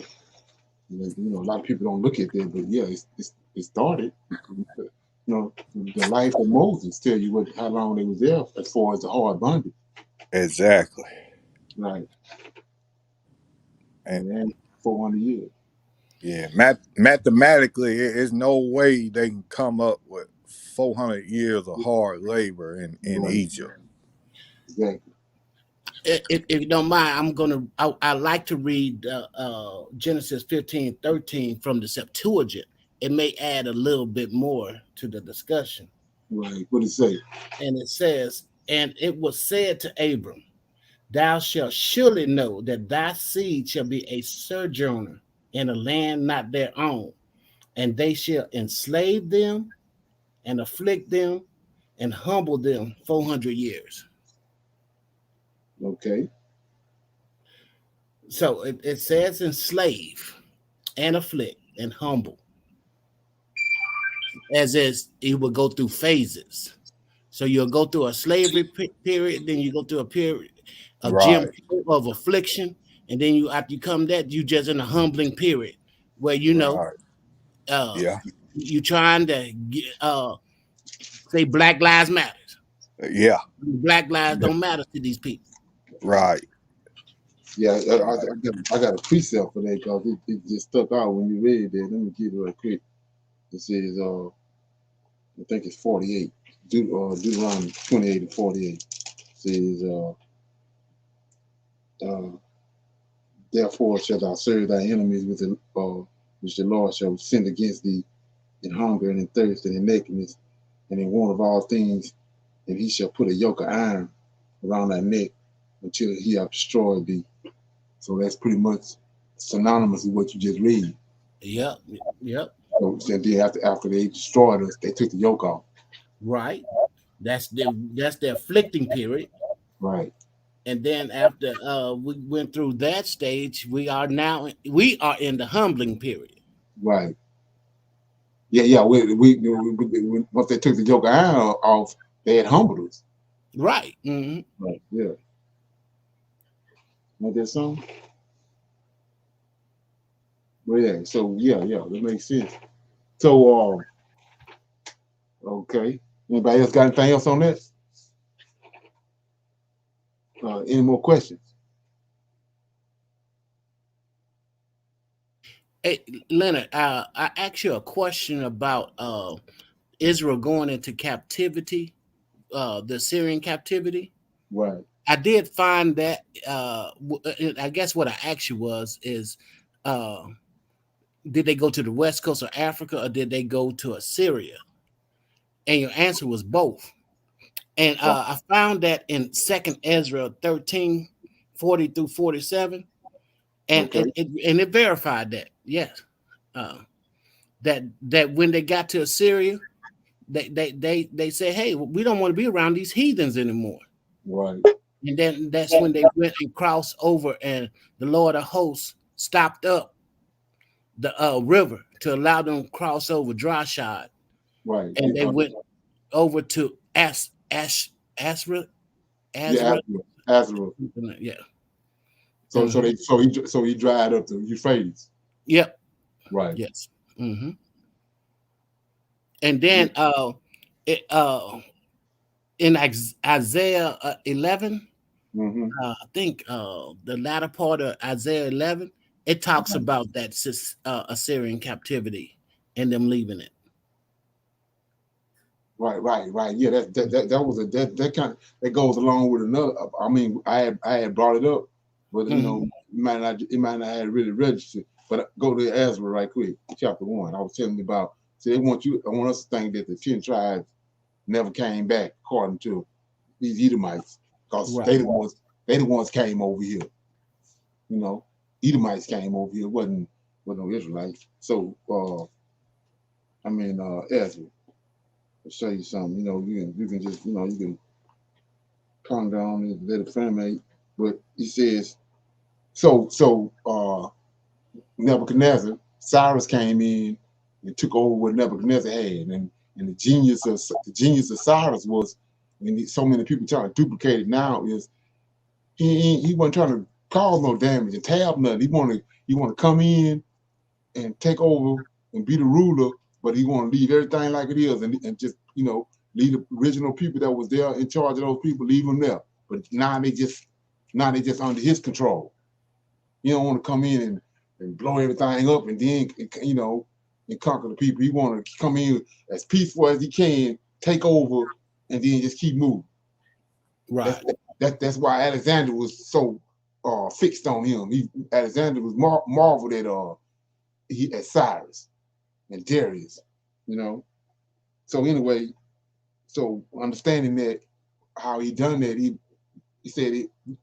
A lot of people don't look at that, but yeah, it started. The life of Moses tell you how long they was there as far as the hard bondage.
Exactly.
Right.
And
And 400 years.
yeah, mathematically, there's no way they can come up with 400 years of hard labor in
Right.
Egypt.
Exactly.
If you don't mind, I like to read Genesis 15:13 from the Septuagint. It may add a little bit more to the discussion.
Right. What did it say?
And it says, and it was said to Abram, thou shalt surely know that thy seed shall be a sojourner in a land not their own, and they shall enslave them and afflict them and humble them 400 years.
Okay.
So it says enslave and afflict and humble, as is you will go through phases. So you'll go through a slavery period, then you go through a period of Jim
Right.
of affliction, and then after you come that you just in a humbling period where
Right.
uh
Yeah.
you trying to say Black Lives Matter.
Yeah.
Black lives don't matter to these people.
Right.
Yeah,
Right.
I got a precept for that because it just stuck out when you read that. Let me get it right quick. It says, I think it's 48. Deuteronomy 28 and 48 says, uh, therefore shalt thou serve thy enemies which the Lord shall send against thee in hunger and in thirst and in nakedness and in want of all things, and he shall put a yoke of iron around thy neck until he have destroyed thee. So that's pretty much synonymous with what you just read.
Yep, yep,
So then after they destroyed us, they took the yoke off.
right. That's the afflicting period.
Right,
And then after we went through that stage, we are in the humbling period.
right. Yeah. Once they took the yoke of iron off, they had humbled us.
Right. Mm-hmm.
Right. Yeah. Ain't that something? But yeah. So yeah, that makes sense. So okay. Anybody else got anything else on that? Any more questions?
Hey, Leonard, I asked you a question about Israel going into captivity, the Syrian captivity.
Right.
I did find that. I guess what I asked you is, uh, did they go to the west coast of Africa or did they go to Assyria? And your answer was both. And
Right.
I found that in Second Ezra 13:40 through 47, and
Okay.
it verified that. Yes, uh, that when they got to Assyria, they said, "Hey, we don't want to be around these heathens anymore."
Right.
And then that's when they went and crossed over, and the Lord of Hosts stopped up the river to allow them to cross over dry shod,
Right.
and they went over to Asra,
Yeah, Azra.
yeah.
So he dried up the Euphrates.
Yep.
Right.
Yes. And then in Isaiah 11, I think the latter part of Isaiah 11, it talks about that Assyrian captivity and them leaving it.
Right. Yeah, that was that kind of, that goes along with another. I mean, I had brought it up, but you know, it might not have really registered. But go to Ezra right quick, chapter 1. I was telling you about. See, I want us to think that the 10 tribes never came back, according to these Edomites, because they the ones came over here. You know, Edomites came over here, wasn't no Israelites. So Ezra. I'll show you something. You know, you can just, you can calm down and let it ferment. But he says, so Nebuchadnezzar, Cyrus came in and took over what Nebuchadnezzar had, and the genius of Cyrus was, and so many people trying to duplicate it now, is he wasn't trying to cause no damage and tear up nothing. He wanted to come in and take over and be the ruler, but he want to leave everything like it is and just, leave the original people that was there in charge of those people, leave them there. But now they just under his control. He don't want to come in and blow everything up and then, and conquer the people. He want to come in as peaceful as he can, take over, and then just keep moving.
Right.
That's why Alexander was so fixed on him. Alexander was marveled at Cyrus and Darius, So anyway, so understanding that how he done that, he said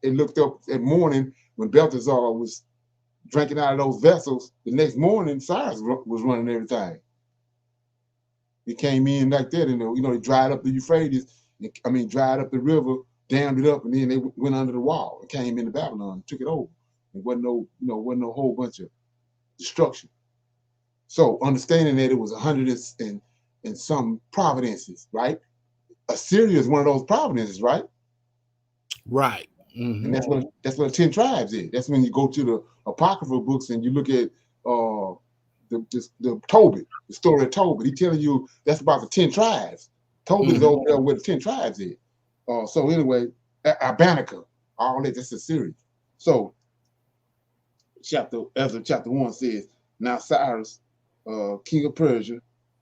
it looked up at morning when Belteshazzar was drinking out of those vessels. The next morning, Cyrus was running everything. He came in like that, and they dried up the Euphrates. Dried up the river, dammed it up, and then they went under the wall and came into Babylon and took it over. It wasn't no whole bunch of destruction. So understanding that it was 100 and some providences, right? Assyria is one of those providences, right?
Right.
And that's what the 10 tribes is. That's when you go to the apocryphal books and you look at the Tobit, the story of Tobit. He telling you that's about the 10 tribes. Tobit is over there where the 10 tribes is. So anyway, Abanika, all that's Assyria. So Ezra chapter 1 says, now Cyrus, king of Persia,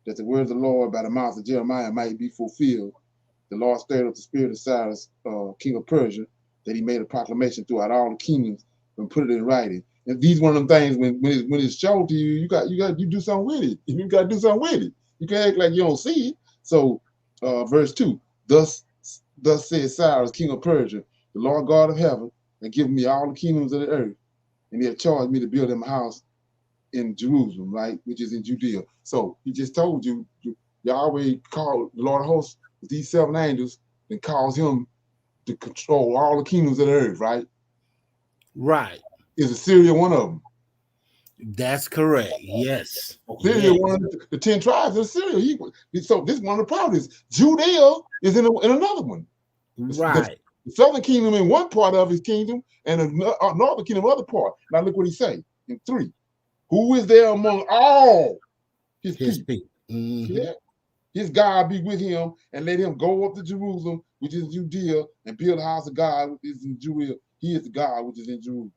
that the word of the Lord by the mouth of Jeremiah might be fulfilled. The Lord stirred up the spirit of Cyrus, king of Persia, that he made a proclamation throughout all the kingdoms and put it in writing. And these one of them things when it's shown to you, you do something with it. You got to do something with it. You can't act like you don't see it. So, verse 2, thus says Cyrus, king of Persia, the Lord God of heaven, and given me all the kingdoms of the earth, and he had charged me to build him a house in Jerusalem, right, which is in Judea. So he just told you, Yahweh called the Lord of hosts with these 7 angels and calls him to control all the kingdoms of the earth, right?
Right.
Is Assyria one of them?
That's correct. Yes.
Assyria, one of the 10 tribes of Assyria. So this one of the provinces. Judea is in another one.
Right.
The southern kingdom in one part of his kingdom and the northern kingdom in other part. Now look what he say in 3. Who is there among all his people? Yeah. His God be with him, and let him go up to Jerusalem, which is Judea, and build a house of God, which is in Judea. He is the God which is in Jerusalem.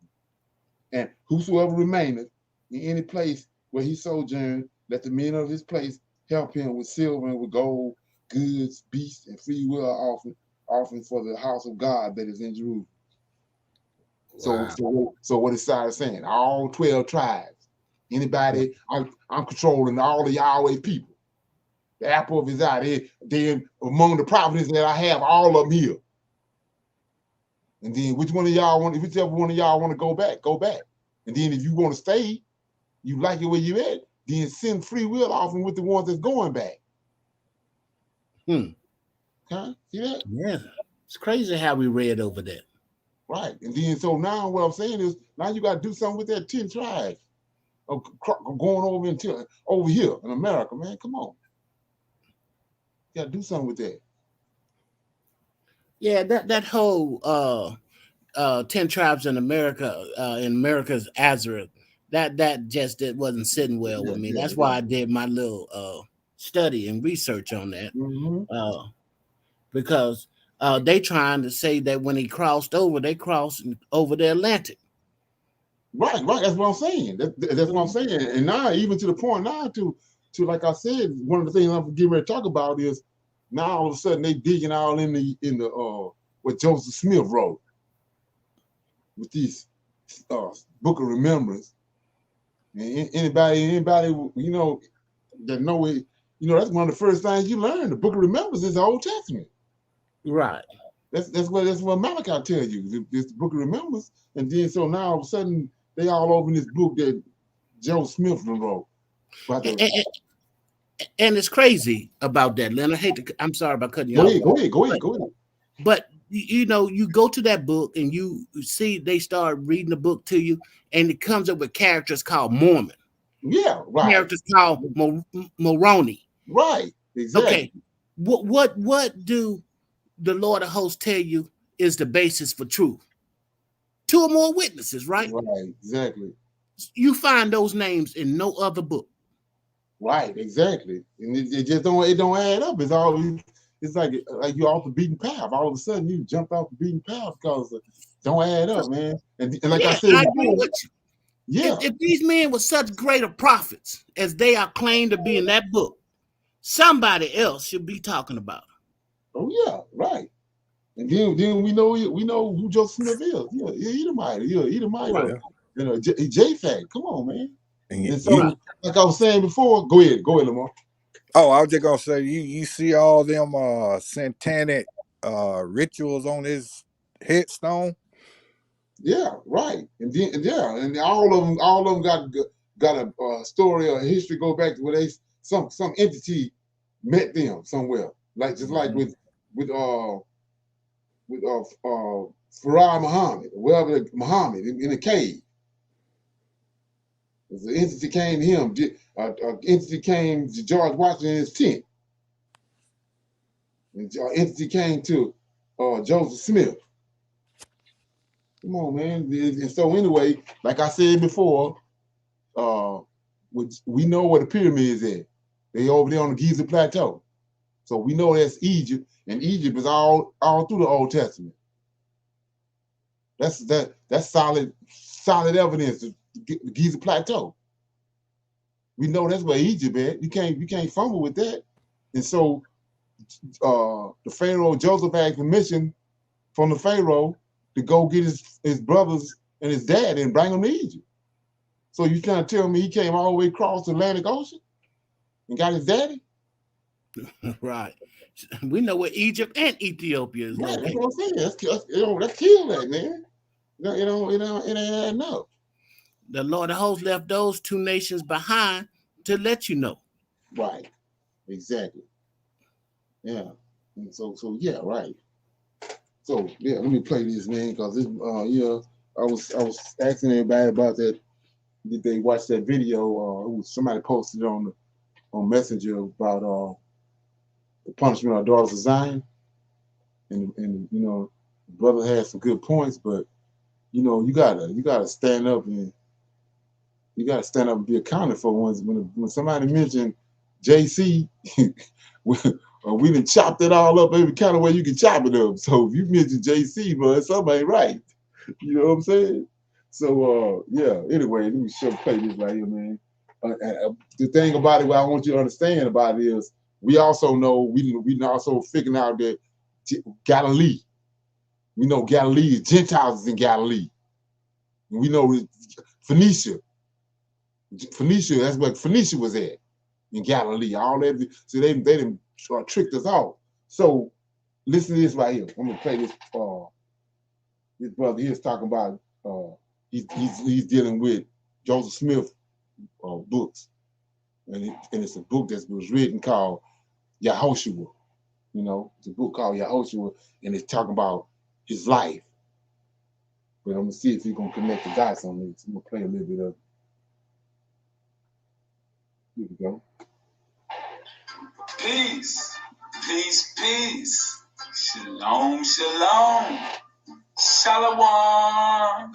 And whosoever remaineth in any place where he sojourned, let the men of his place help him with silver and with gold, goods, beasts, and free will offering for the house of God that is in Jerusalem. Wow. So what is Cyrus saying? All 12 tribes. Anybody, I'm controlling all the Yahweh people. The apple of his eye. Then among the provinces that I have, all of them here. And then whichever one of y'all want to go back, go back. And then if you want to stay, you like it where you at, then send free will offering with the ones that's going back. Huh? See that?
Yeah. It's crazy how we read over that.
Right. And then so now what I'm saying is now you got to do something with that 10 tribes. of going over into over here in America, man. Come on. You gotta do something with that.
Yeah, that whole 10 tribes in America's Azareth, that just it wasn't sitting well with me. That's why I did my little study and research on that. Because they trying to say that when he crossed over, they crossed over the Atlantic.
Right. That's what I'm saying. That's what I'm saying. And now, even to the point now, to like I said, one of the things I'm getting ready to talk about is now all of a sudden they digging all in the what Joseph Smith wrote with these Book of Remembrance. And anybody that know it, that's one of the first things you learn. The Book of Remembrance is the Old Testament.
Right.
That's what Malachi tell you. This Book of Remembrance, and then so now all of a sudden they all over in this book that Joe Smith wrote.
And it's crazy about that, Leonard. I'm sorry about cutting you off.
Go ahead.
But you go to that book and you see they start reading the book to you, and it comes up with characters called Mormon.
Yeah, right.
Characters called Moroni.
Right. Exactly.
Okay. What do the Lord of Hosts tell you is the basis for truth? 2 or more witnesses, right?
Right. Exactly.
You find those names in no other book.
Right. Exactly. And it just don't add up. It's like you're off the beaten path. All of a sudden you jumped off the beaten path because don't add up, man. And like I said,
I agree with you.
Yeah.
If these men were such greater prophets as they are claimed to be in that book, somebody else should be talking about them.
Oh yeah, right. And then we know who Joseph Smith is. Yeah, Edomite. Right. J-Fact. Come on, man. And so, like I was saying before, go ahead, Lamar.
Oh, I was just gonna say, you see all them satanic rituals on his headstone.
Yeah, right. And all of them got a story or a history go back to where some entity met them somewhere. Like just like with Farah Muhammad, wherever Muhammad in the cave. The entity came to him. Entity came to George Washington in his tent. And entity came to Joseph Smith. Come on, man. And so anyway, like I said before, we know where the pyramids at. They over there on the Giza Plateau. So we know that's Egypt, and Egypt is all through the Old Testament. That's solid evidence. The Giza Plateau. We know that's where Egypt at. You can't fumble with that. And so the Pharaoh Joseph had permission from the Pharaoh to go get his brothers and his dad and bring them to Egypt. So you trying to tell me he came all the way across the Atlantic Ocean and got his daddy?
Right. We know where Egypt and Ethiopia is located.
That's what I'm saying. Let's kill that, man. It ain't enough.
The Lord of Hosts left those 2 nations behind to let you know.
Right. Exactly. Yeah. And so yeah, right. So yeah, let me play this, man, because this I was asking everybody about that. Did they watch that video? Somebody posted on Messenger about the punishment of daughters of Zion, and the brother had some good points, but you gotta stand up and be accounted for. When somebody mentioned JC, we done chopped it all up every kind of way you can chop it up. So if you mention JC, but something ain't right. You know what I'm saying? So yeah. Anyway, let me play this right here, man. The thing about it, what I want you to understand about it is, we also know we also figuring out that Galilee. We know Galilee, Gentiles is in Galilee. And we know Phoenicia. That's where Phoenicia was at, in Galilee. All that. So they done tricked us off. So listen to this right here. I'm gonna play this. This brother here is talking about he's dealing with Joseph Smith books, and it's a book that was written called Yahoshua. It's a book called Yahoshua, and it's talking about his life. But I'm gonna see if he's gonna connect the dots on this. I'm gonna play a little bit of it. Here we go.
Peace, peace, peace. Shalom, shalom. Shalom.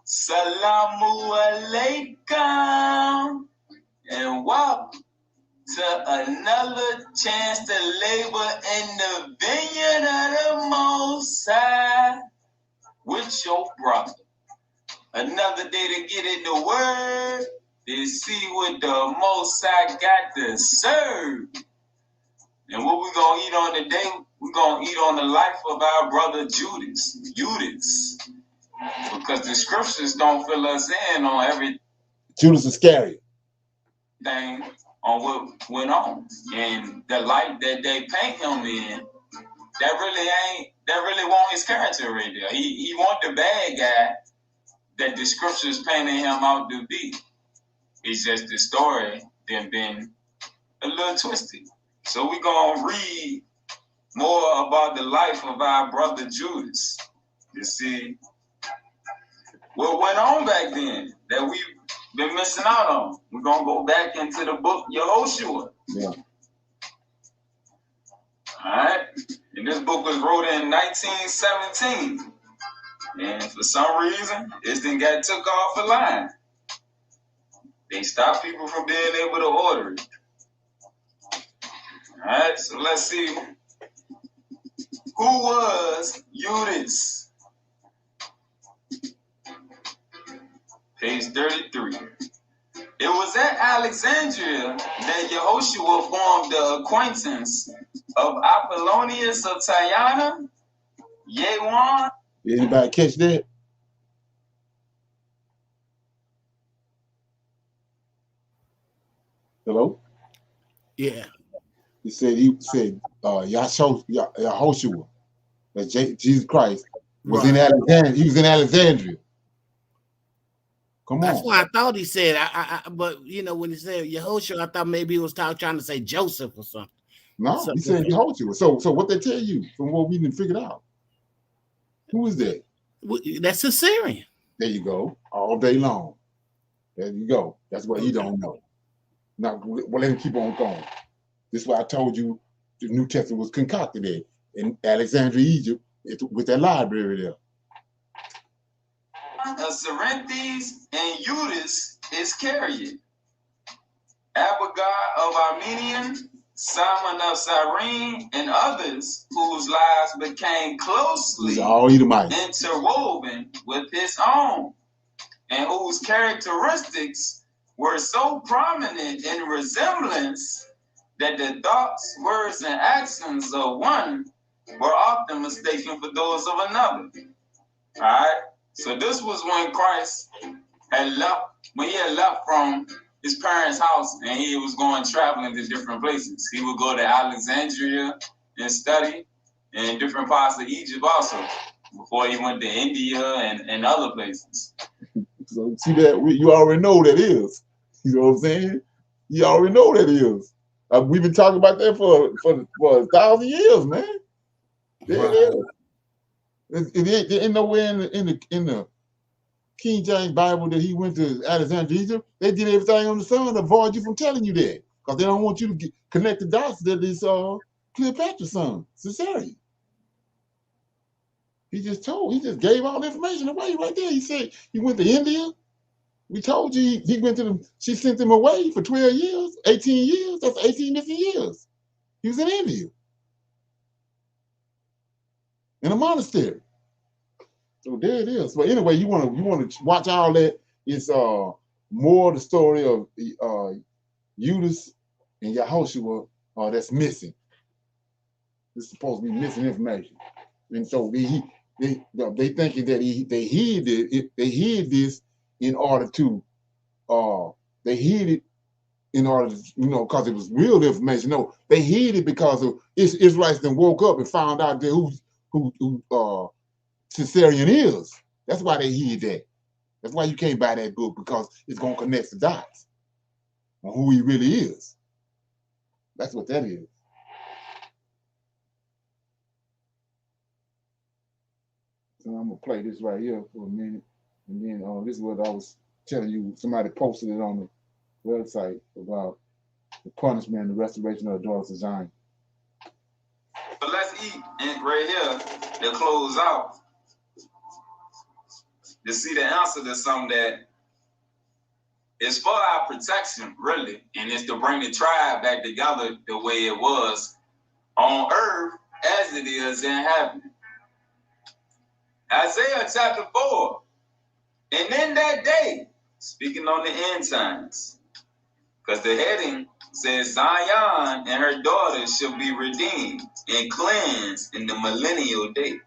Salamu alaikum. And welcome to another chance to labor in the vineyard of the Most High with your brother. Another day to get in the word, to see what the Most High got to serve. And what we're going to eat on today, we're going to eat on the life of our brother Judas. Because the scriptures don't fill us in on everything.
Judas Iscariot.
On what went on. And the light that they paint him in, that really won't his character right there. He want the bad guy that the scriptures painted him out to be. It's just the story then been a little twisted. So we're going to read more about the life of our brother Judas to see what went on back then that we've been missing out on. We're going to go back into the book Yehoshua.
Yeah.
All right. And this book was wrote in 1917. And for some reason, it then got took off the line. They stopped people from being able to order it. All right, so let's see. Who was Judas? Page 33. It was at Alexandria that Yehoshua formed the acquaintance of Apollonius of Tyana, Yewan.
Anybody catch that? Hello?
Yeah.
He said Yahoshua, that's Jesus Christ, was in Alexandria. He was in Alexandria. Come on.
That's why I thought he said. But you know, when he said Yehoshua, I thought maybe he was trying to say Joseph or something.
No, he said Yehoshua. So what they tell you from what we didn't figure out? Who is that?
That's a Syrian.
There you go. All day long. There you go. That's what he don't know. Now, well, let him keep on going. This is why I told you the New Testament was concocted there in Alexandria, Egypt, with that library there.
Cerinthes and Judas Iscariot, Abagad of Armenian, Simon of Cyrene, and others whose lives became closely interwoven with his own, and whose characteristics were so prominent in resemblance that the thoughts, words, and actions of one were often mistaken for those of another. All right? So this was when Christ had left, when he had left from his parents' house and he was going traveling to different places. He would go to Alexandria and study in different parts of Egypt also, before he went to India and other places.
So see that you already know that is. You know what I'm saying? You already know that is. We've been talking about that for 1,000 years, man. There it is. It ain't nowhere in the King James Bible that he went to Alexandria, Egypt. They did everything on the sun to avoid you from telling you that, because they don't want you to connect the dots that it's Cleopatra's son, Caesarion. He just gave all the information away right there. He said he went to India. We told you he went to them. She sent him away for 12 years, 18 years. That's 18 missing years. He was in India, in a monastery. So there it is. But anyway, you want to watch all that. It's more the story of Judas and Yehoshua that's missing. It's supposed to be missing information, and so they thinking that they hid it. They hid this in order to they hid it in order to, because it was real information. No, they hid it because of Israelites then woke up and found out that who Caesarion is. That's why they hid that. That's why you can't buy that book, because it's gonna connect the dots on who he really is. That's what that is. So I'm gonna play this right here for a minute, and then this is what I was telling you. Somebody posted it on website about the punishment and the restoration of the daughters of Zion.
But let's eat and right here to close out to see the answer to something that is for our protection, really, and it's to bring the tribe back together the way it was on earth as it is in heaven. Isaiah chapter 4. And in that day, speaking on the end times, because the heading says Zion and her daughters shall be redeemed and cleansed in the millennial day.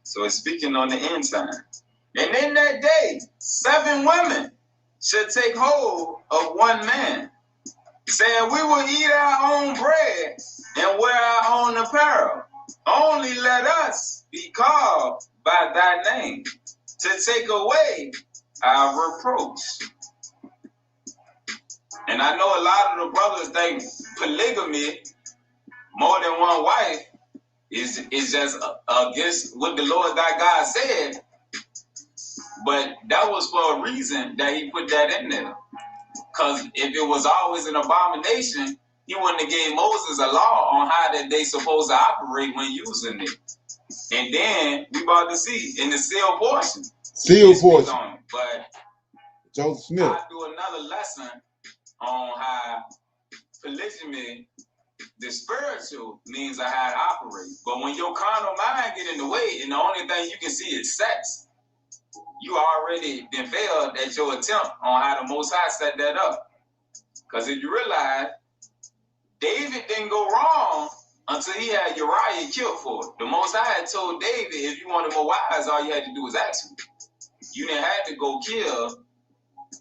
So it's speaking on the end times. And in that day, 7 women shall take hold of one man, saying, we will eat our own bread and wear our own apparel. Only let us be called by thy name, to take away our reproach. And I know a lot of the brothers think polygamy, more than one wife, is just against what the Lord thy God said. But that was for a reason that he put that in there. Because if it was always an abomination, he wouldn't have gave Moses a law on how that they supposed to operate when using it. And then we about to see in the seal portion.
Seal portion.
But
Joseph Smith.
I'll do another lesson on how polygamy, the spiritual means of how it operates. But when your carnal mind get in the way and the only thing you can see is sex, you already been failed at your attempt on how the Most High set that up. Because if you realize, David didn't go wrong until he had Uriah killed for it. The Most High had told David, if you wanted more wives, all you had to do was ask me. You didn't have to go kill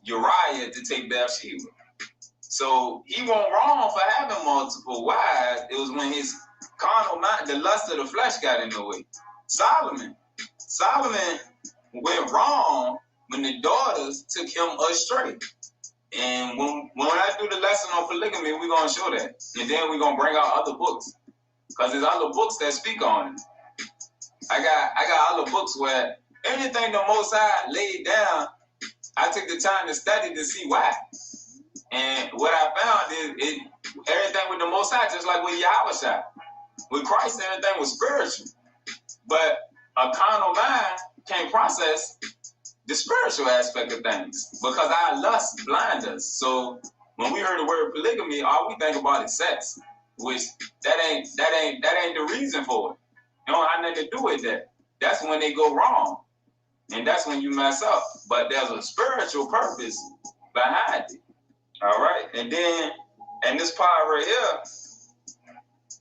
Uriah to take Bathsheba. So he wasn't wrong for having multiple wives. It was when his carnal mind, the lust of the flesh, got in the way. Solomon went wrong when the daughters took him astray. And when I do the lesson on polygamy, we're going to show that. And then we're going to bring out other books. Because there's other books that speak on it. I got other books where anything the Most High laid down, I took the time to study to see why. And what I found is everything with the Most High, just like with Yahweh. With Christ, everything was spiritual. But a carnal mind can't process the spiritual aspect of things because our lust blinds us. So when we hear the word polygamy, all we think about is sex, which that ain't the reason for it. It don't have nothing to do with that. That's when they go wrong, and that's when you mess up. But there's a spiritual purpose behind it. All right, and then and this part right here,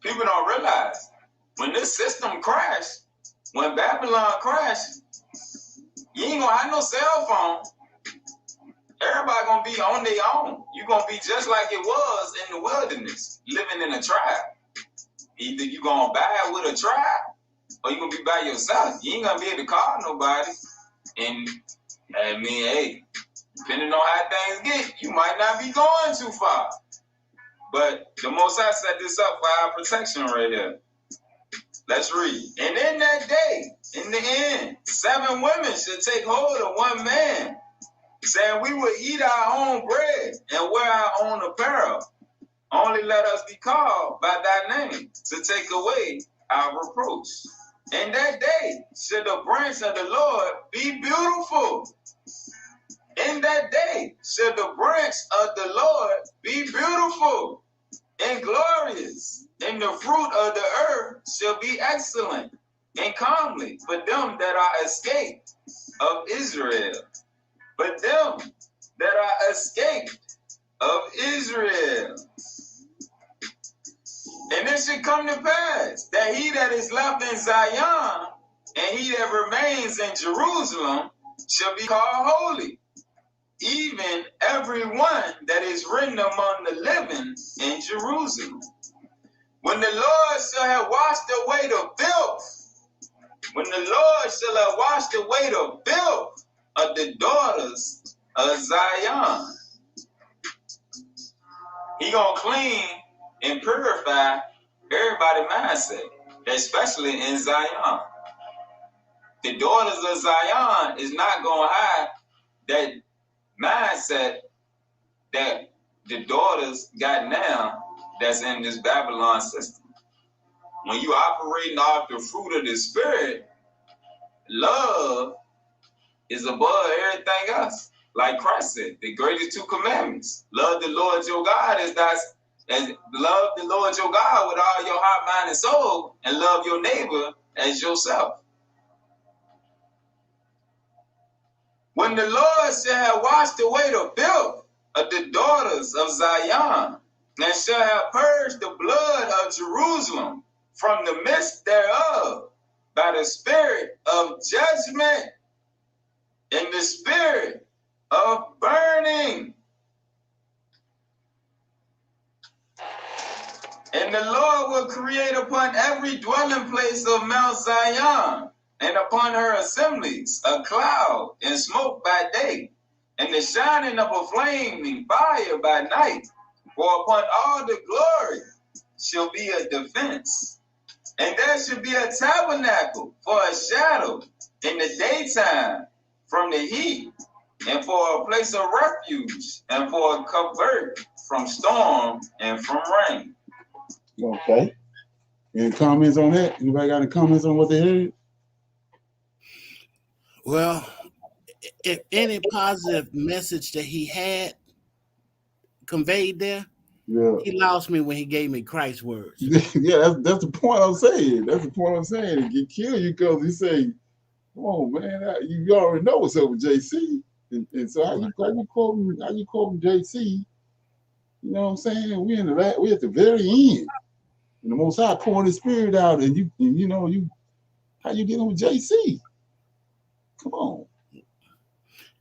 people don't realize when this system crashed, when Babylon crashed, you ain't gonna have no cell phone. Everybody gonna be on their own. You gonna be just like it was in the wilderness, living in a tribe. Either you gonna buy with a tribe, or you gonna be by yourself. You ain't gonna be able to call nobody. And I mean, hey, depending on how things get, you might not be going too far. But the Most High set this up for our protection right here. Let's read. And in that day, in the end, 7 women should take hold of one man, saying, we will eat our own bread and wear our own apparel. Only let us be called by thy name to take away our reproach. In that day should the branch of the Lord be beautiful. In that day should the branch of the Lord be beautiful and glorious, and the fruit of the earth shall be excellent and comely for them that are escaped of Israel. For them that are escaped of Israel. And it should come to pass that he that is left in Zion and he that remains in Jerusalem shall be called holy, even every one that is written among the living in Jerusalem. When the Lord shall have washed away the filth, when the Lord shall have washed away the filth of the daughters of Zion, he gonna clean and purify everybody's mindset, especially in Zion. The daughters of Zion is not gonna hide that mindset that the daughters got now that's in this Babylon system. When you operating off the fruit of the spirit, love is above everything else. Like Christ said, the greatest two commandments. Love the Lord your God and love the Lord your God with all your heart, mind, and soul, and love your neighbor as yourself. When the Lord shall have washed away the filth of the daughters of Zion, and shall have purged the blood of Jerusalem from the midst thereof, by the spirit of judgment and the spirit of burning. And the Lord will create upon every dwelling place of Mount Zion, and upon her assemblies, a cloud and smoke by day, and the shining of a flaming fire by night. For upon all the glory shall be a defense, and there shall be a tabernacle for a shadow in the daytime from the heat, and for a place of refuge, and for a covert from storm and from rain.
Okay. Any comments on that? Anybody got any comments on what they heard?
Well, if any positive message that he had conveyed there,
Yeah.
he lost me when he gave me Christ's words.
Yeah, that's the point I'm saying. That's the point I'm saying. It can kill you because he say, "Come on, man, you already know what's up with JC." And so how you quoting JC? You know what I'm saying? We at the very end. And the Most High pouring His Spirit out, and how you dealing with JC? Come on.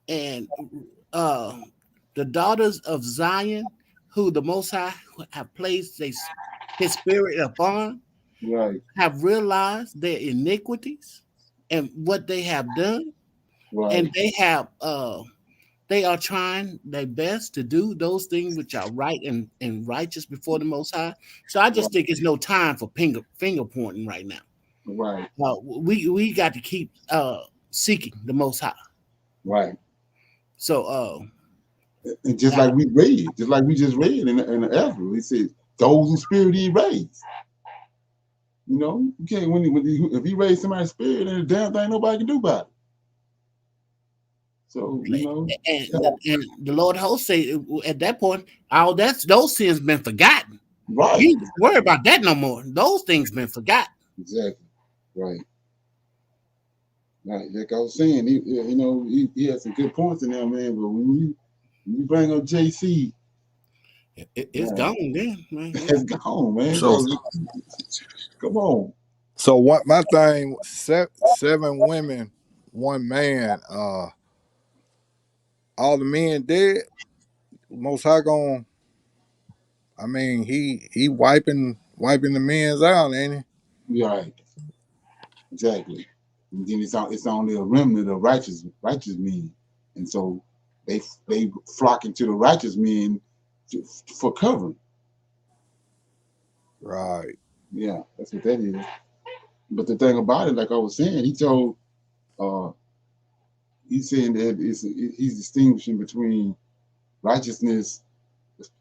And the daughters of Zion, who the Most High have placed His Spirit upon,
Right.
have realized their iniquities and what they have done,
Right.
and they are trying their best to do those things which are right and righteous before the Most High. So I just think it's no time for finger pointing right now.
Right.
We got to keep seeking the Most High.
Right.
So
and just like we just read in Ezra, it says those whose spirit He raised. You know, you can't if He raised somebody's spirit, then a damn thing nobody can do about it. So you know,
and the Lord host say at that point, those sins been forgotten.
Right.
You don't worry about that no more. Those things been forgotten.
Exactly. Right. Right. Like I was saying, he had some good points in there, man. But when you bring up JC,
it's gone then, man.
It's gone, man.
So,
come on.
So what my thing, 7 women, 1 man, all the men dead. Most High gonna, I mean, he wiping the men's out, ain't
he? Right. Exactly. And then it's only a remnant of righteous men, and so they flocking to the righteous men for covering.
Right.
Yeah, that's what that is. But the thing about it, like I was saying, he's saying that he's distinguishing between righteousness,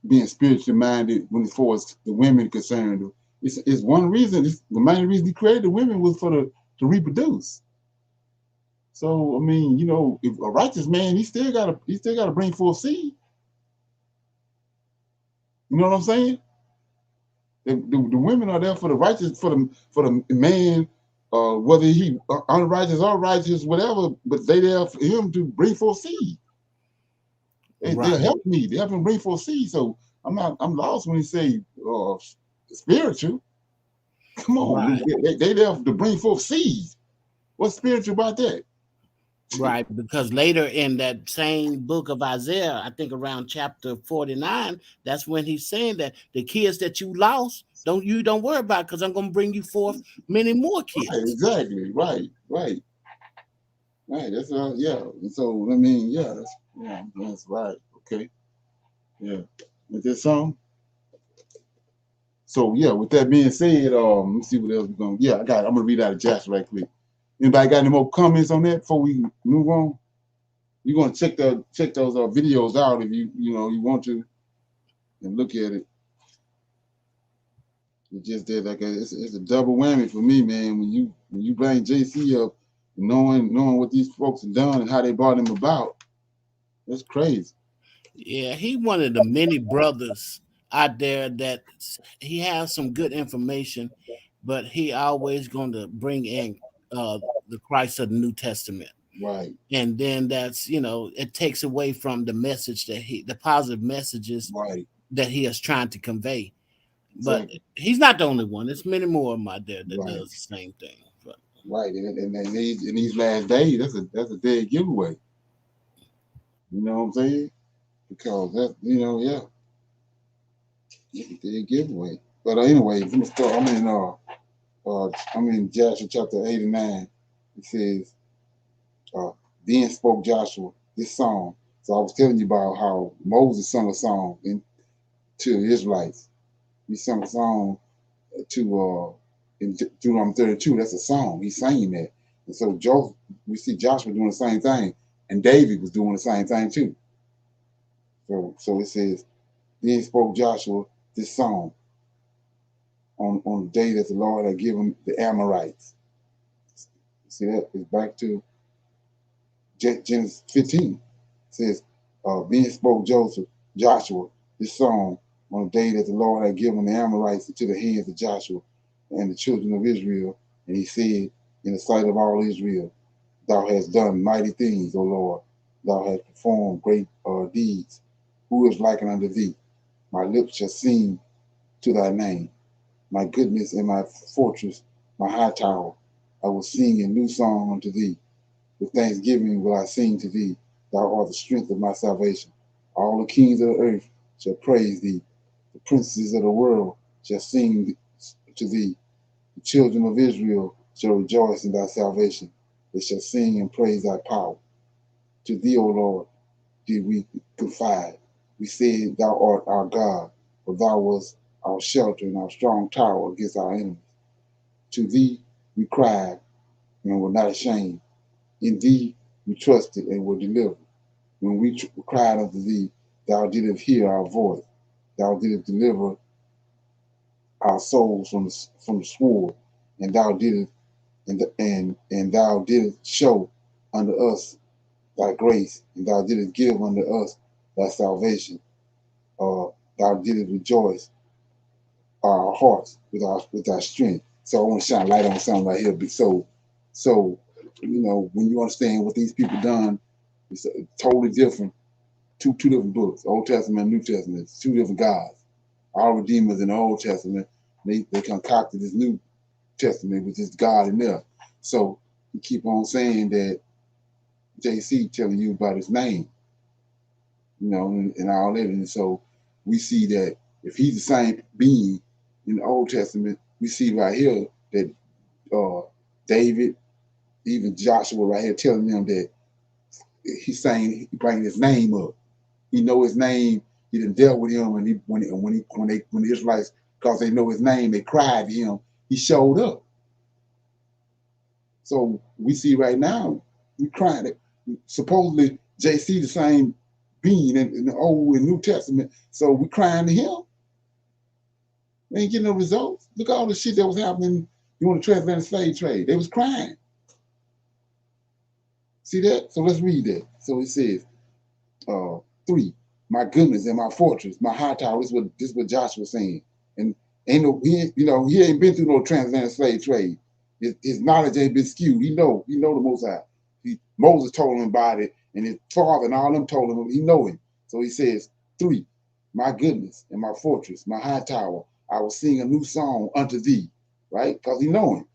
being spiritually minded when as far as the women are concerned. It's one reason. The main reason He created the women was to reproduce. So I mean, if a righteous man, he still gotta bring forth seed. You know what I'm saying? The women are there for the righteous, for the man, whether he unrighteous or righteous, whatever. But they there for him to bring forth seed. They'll help me. They help him bring forth seed. So I'm lost when he say spiritual. Come on, they there to bring forth seed. What's spiritual about that?
Right, because later in that same book of Isaiah, I think around chapter 49, that's when he's saying that the kids that you lost, don't worry about, because I'm going to bring you forth many more kids.
Right, exactly. Right. That's yeah. And so I mean, that's right. Okay. Yeah. Is this song? So yeah, with that being said, let me see what else we're gonna. Yeah, I'm gonna read out of Josh right quick. Anybody got any more comments on that before we move on? You're gonna check those videos out if you you want to and look at it. It just did like it's a double whammy for me, man. When you bring JC up, knowing what these folks have done and how they brought him about, that's crazy.
Yeah, he one of the many brothers out there that he has some good information, but he always going to bring in the Christ of the New Testament.
Right.
And then that's, it takes away from the message the positive messages
Right.
that he is trying to convey. But
Exactly.
he's not the only one. There's many more of them out there that
Right.
does the same thing. But,
right. And in these last days, that's a dead giveaway. You know what I'm saying? Because that's yeah, it's a dead giveaway. But anyway, let me start. I'm in Joshua chapter 8 and 9. It says, then spoke Joshua this song. So I was telling you about how Moses sung a song to the Israelites. He sung a song in Deuteronomy 32. That's a song. He's saying that. And so we see Joshua doing the same thing, and David was doing the same thing too. So it says, then spoke Joshua this song on the day that the Lord had given the Amorites. See that? It's back to Genesis 15. It says, then spoke Joshua this song on the day that the Lord had given the Amorites into the hands of Joshua and the children of Israel. And he said, in the sight of all Israel, thou hast done mighty things, O Lord. Thou hast performed great deeds. Who is like unto thee? My lips shall sing to thy name. My goodness and my fortress, my high tower. I will sing a new song unto thee. With thanksgiving will I sing to thee. Thou art the strength of my salvation. All the kings of the earth shall praise thee. The princes of the world shall sing to thee. The children of Israel shall rejoice in thy salvation. They shall sing and praise thy power. To thee, O Lord, did we confide. We said, thou art our God, for thou wast our shelter and our strong tower against our enemies. To thee we cried and were not ashamed. In thee we trusted and were delivered. When we cried unto thee, thou didst hear our voice. Thou didst deliver our souls from the sword, and thou didst and thou didst show unto us thy grace, and thou didst give unto us thy salvation. Thou didst rejoice our hearts with thy strength. So I want to shine light on something right here. So when you understand what these people done, it's totally different. Two different books, Old Testament and New Testament. It's two different gods. Our redeemers in the Old Testament, they concocted this New Testament with this God in there. So you keep on saying that JC telling you about his name, and all that. And so we see that if he's the same being in the Old Testament, we see right here that David, even Joshua right here telling them that he's saying, he bringing his name up. He know his name. He done dealt with him, and when the Israelites, because they know his name, they cried to him. He showed up. So we see right now, we crying that supposedly JC the same being in the Old and New Testament. So we crying to him. They ain't getting no results. Look at all the shit that was happening during the transatlantic slave trade. They was crying. See that? So let's read that. So it says, 3, my goodness and my fortress, my high tower. This is what Joshua was saying. And he ain't been through no transatlantic slave trade. His knowledge ain't been skewed. He know the Most High. Moses told him about it, and his father and all them told him. He know him. So he says, 3, my goodness and my fortress, my high tower. I will sing a new song unto thee, right? Because he know him.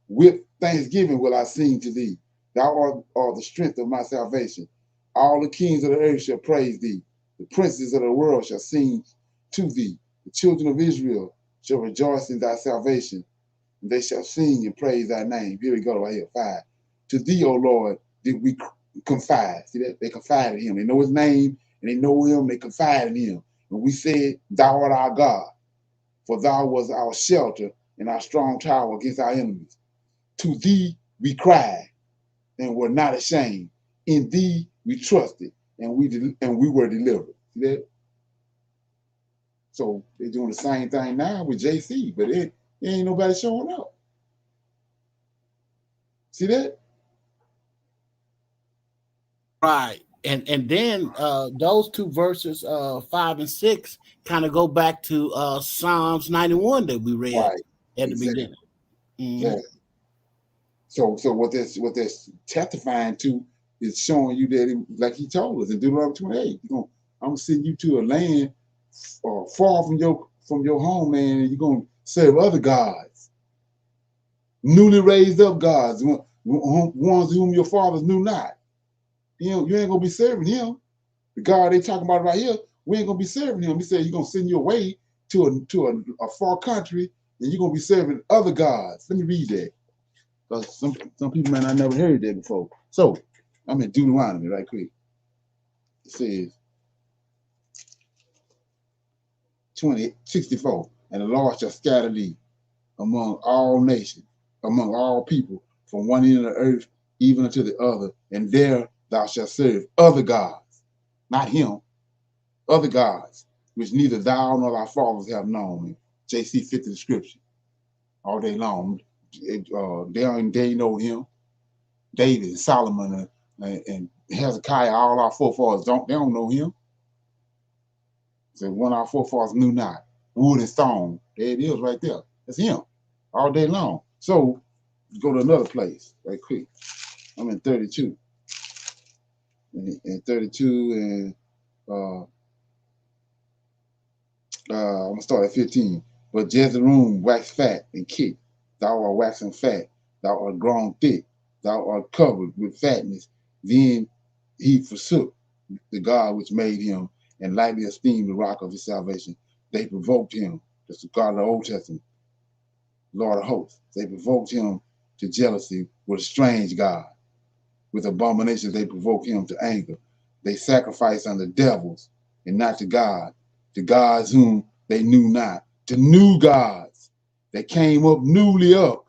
With thanksgiving will I sing to thee. Thou art the strength of my salvation. All the kings of the earth shall praise thee. The princes of the world shall sing to thee. The children of Israel shall rejoice in thy salvation, and they shall sing and praise thy name. Here we go, right here, 5. To thee, O Lord, did we confide. See that? They confided in him. They know his name, and they know him, they confide in him. And we said, thou art our God, for thou was our shelter and our strong tower against our enemies. To thee we cried and were not ashamed. In thee We trusted, and we were delivered. See that? So they're doing the same thing now with JC, but it ain't nobody showing up. See that?
Right. And then those two verses 5 and 6 kind of go back to Psalms 91 that we read
Right.
at the
Exactly.
beginning.
Exactly. So what that's testifying to is showing you that, like he told us in Deuteronomy 28, I'm gonna send you to a land far from your homeland, and you're gonna serve other gods, newly raised up gods, ones whom your fathers knew not. You ain't gonna be serving him. The God they talking about right here, we ain't gonna be serving him. He said you're gonna send you away to a far country, and you're gonna be serving other gods. Let me read that, because some people might not never heard that before. So I'm in Deuteronomy right quick. It says 64, and the Lord shall scatter thee among all nations, among all people, from one end of the earth even unto the other, and there thou shalt serve other gods, not him, other gods, which neither thou nor thy fathers have known. JC fit the description all day long. They know him. David and Solomon and Hezekiah, all our forefathers don't know him. So one of our forefathers knew not. Wood and stone. There it is right there. That's him. All day long. So go to another place right quick. I'm in 32. In 32 and I'm gonna start at 15. But Jezreel waxed fat and kicked. Thou art waxing fat. Thou art grown thick. Thou art covered with fatness. Then he forsook the God which made him, and lightly esteemed the rock of his salvation. They provoked him. That's the God of the Old Testament, Lord of hosts. They provoked him to jealousy with a strange God. With abominations they provoked him to anger. They sacrificed unto devils and not to God, to gods whom they knew not, to new gods that came up newly up,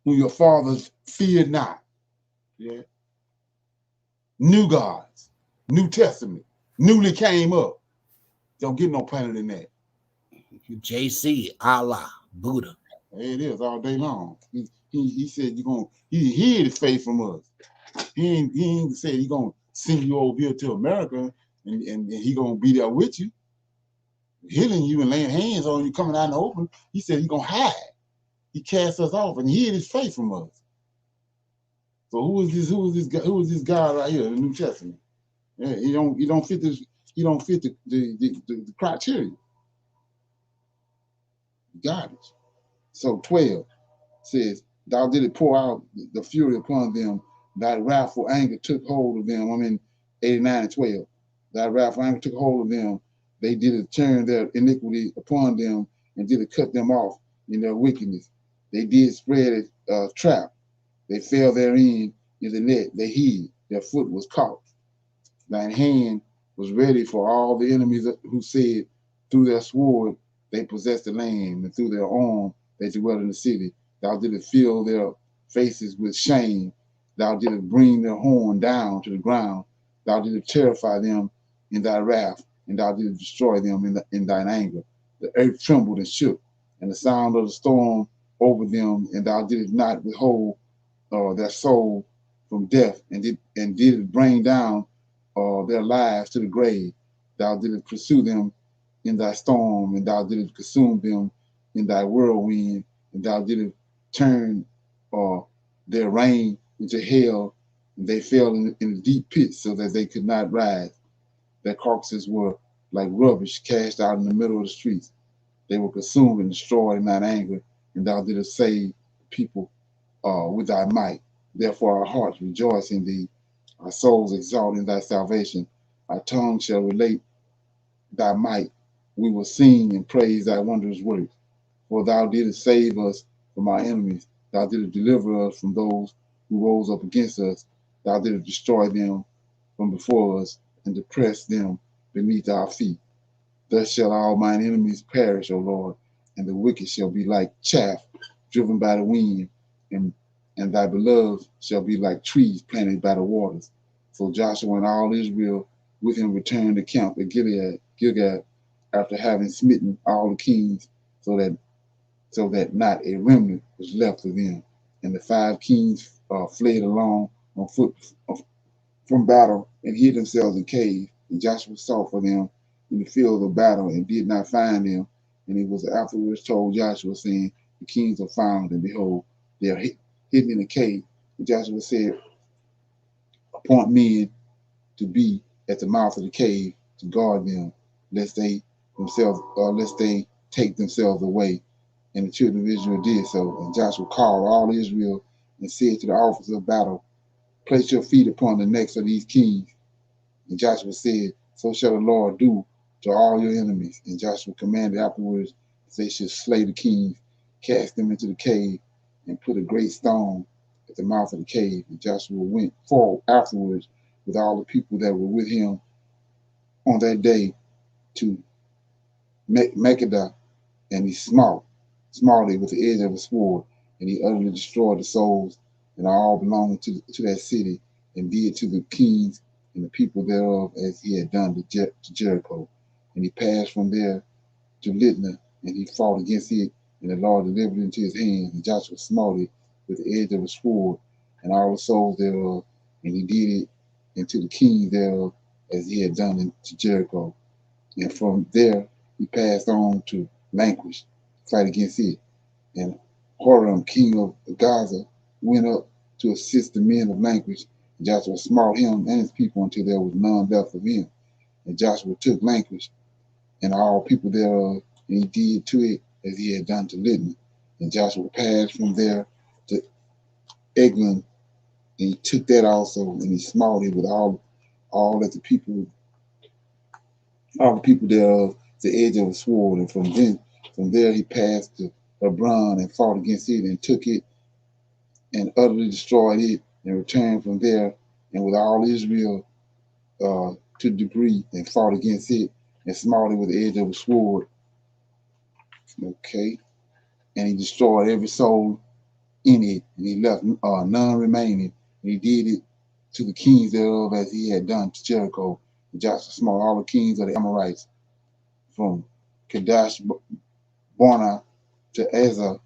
whom your fathers feared not. Yeah. New gods, New Testament, newly came up. Don't get no plainer than that.
JC, Allah, Buddha.
There it is all day long. He said he hid his face from us. He ain't said he gonna send you over here to America and he gonna be there with you, healing you and laying hands on you coming out in the open. He said he gonna hide. He cast us off and hid his face from us. So who is this God right here in the New Testament? Yeah, he don't fit this. He don't fit the criteria. Garbage. So 12 says, thou didst pour out the fury upon them. Thy wrathful anger took hold of them. I'm in 89 and 12. Thy wrathful anger took hold of them. They did turn their iniquity upon them and did cut them off in their wickedness. They did spread a trap. They fell therein in the net. They hid. Their foot was caught. Thine hand was ready for all the enemies who said, through their sword they possessed the land, and through their arm they dwelt in the city. Thou didst fill their faces with shame. Thou didst bring their horn down to the ground. Thou didst terrify them in thy wrath, and thou didst destroy them in thine anger. The earth trembled and shook, and the sound of the storm over them, and thou didst not withhold their soul from death, and did bring down their lives to the grave. Thou didst pursue them in thy storm, and thou didst consume them in thy whirlwind, and thou didst turn their rain into hell, and they fell in the deep pits so that they could not rise. Their carcasses were like rubbish cast out in the middle of the streets. They were consumed and destroyed in thine anger, and thou didst save people with thy might. Therefore our hearts rejoice in thee, our souls exalt in thy salvation. Our tongue shall relate thy might. We will sing and praise thy wondrous works. For thou didst save us from our enemies. Thou didst deliver us from those who rose up against us. Thou didst destroy them from before us and depress them beneath our feet. Thus shall all mine enemies perish, O Lord, and the wicked shall be like chaff driven by the wind, and thy beloved shall be like trees planted by the waters. So Joshua and all Israel with him returned to camp at Gilgal, after having smitten all the kings, so that not a remnant was left of them. And the 5 kings fled along on foot from battle and hid themselves in caves. And Joshua sought for them in the field of battle and did not find them. And it was afterwards told Joshua, saying, the kings are found, and behold, they are hidden in a cave. And Joshua said, appoint men to be at the mouth of the cave to guard them, lest they take themselves away. And the children of Israel did so. And Joshua called all Israel and said to the officers of battle, place your feet upon the necks of these kings. And Joshua said, so shall the Lord do to all your enemies. And Joshua commanded afterwards that they should slay the kings, cast them into the cave, and put a great stone at the mouth of the cave. And Joshua went forward afterwards with all the people that were with him on that day to Makkedah, and he smote it with the edge of a sword, and he utterly destroyed the souls and all belonging to that city, and did to the kings and the people thereof as he had done to Jericho. And he passed from there to Libnah, and he fought against it, and the Lord delivered it into his hands, and Joshua smote it with the edge of a sword, and all the souls thereof, and he did it into the kings thereof as he had done to Jericho. And from there he passed on to Lanquish, fight against it. And Horam, king of Gaza, went up to assist the men of Lanquish. And Joshua smote him and his people until there was none left of him. And Joshua took Lanquish and all people thereof, and he did to it as he had done to Libnah. And Joshua passed from there to Eglon, and he took that also, and he smote it with all that the people thereof, the edge of a sword. And from there he passed to Hebron and fought against it, and took it and utterly destroyed it, and returned from there, and with all Israel to Debris, and fought against it, and smote it with the edge of a sword. Okay. And he destroyed every soul in it, and he left none remaining. And he did it to the kings thereof as he had done to Jericho. And Joshua smote all the kings of the Amorites from Kadesh Barnea to Ezer,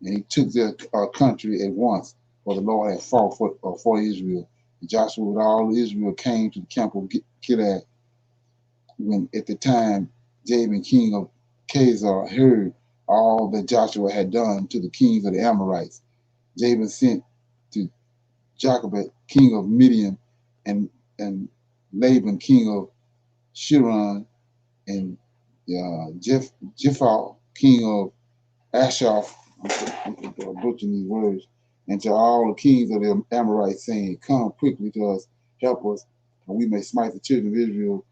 and he took their country at once, for the Lord had fought for Israel. And Joshua with all Israel came to the camp of Gilead, when at the time Jabin, king of Khazar, heard all that Joshua had done to the kings of the Amorites. Jabin sent to Jochebed, king of Midian, and Laban, king of Shiran, and Jephthah, king of Asher, I'm butchering these words, and to all the kings of the Amorites, saying, come quickly to us, help us, and we may smite the children of Israel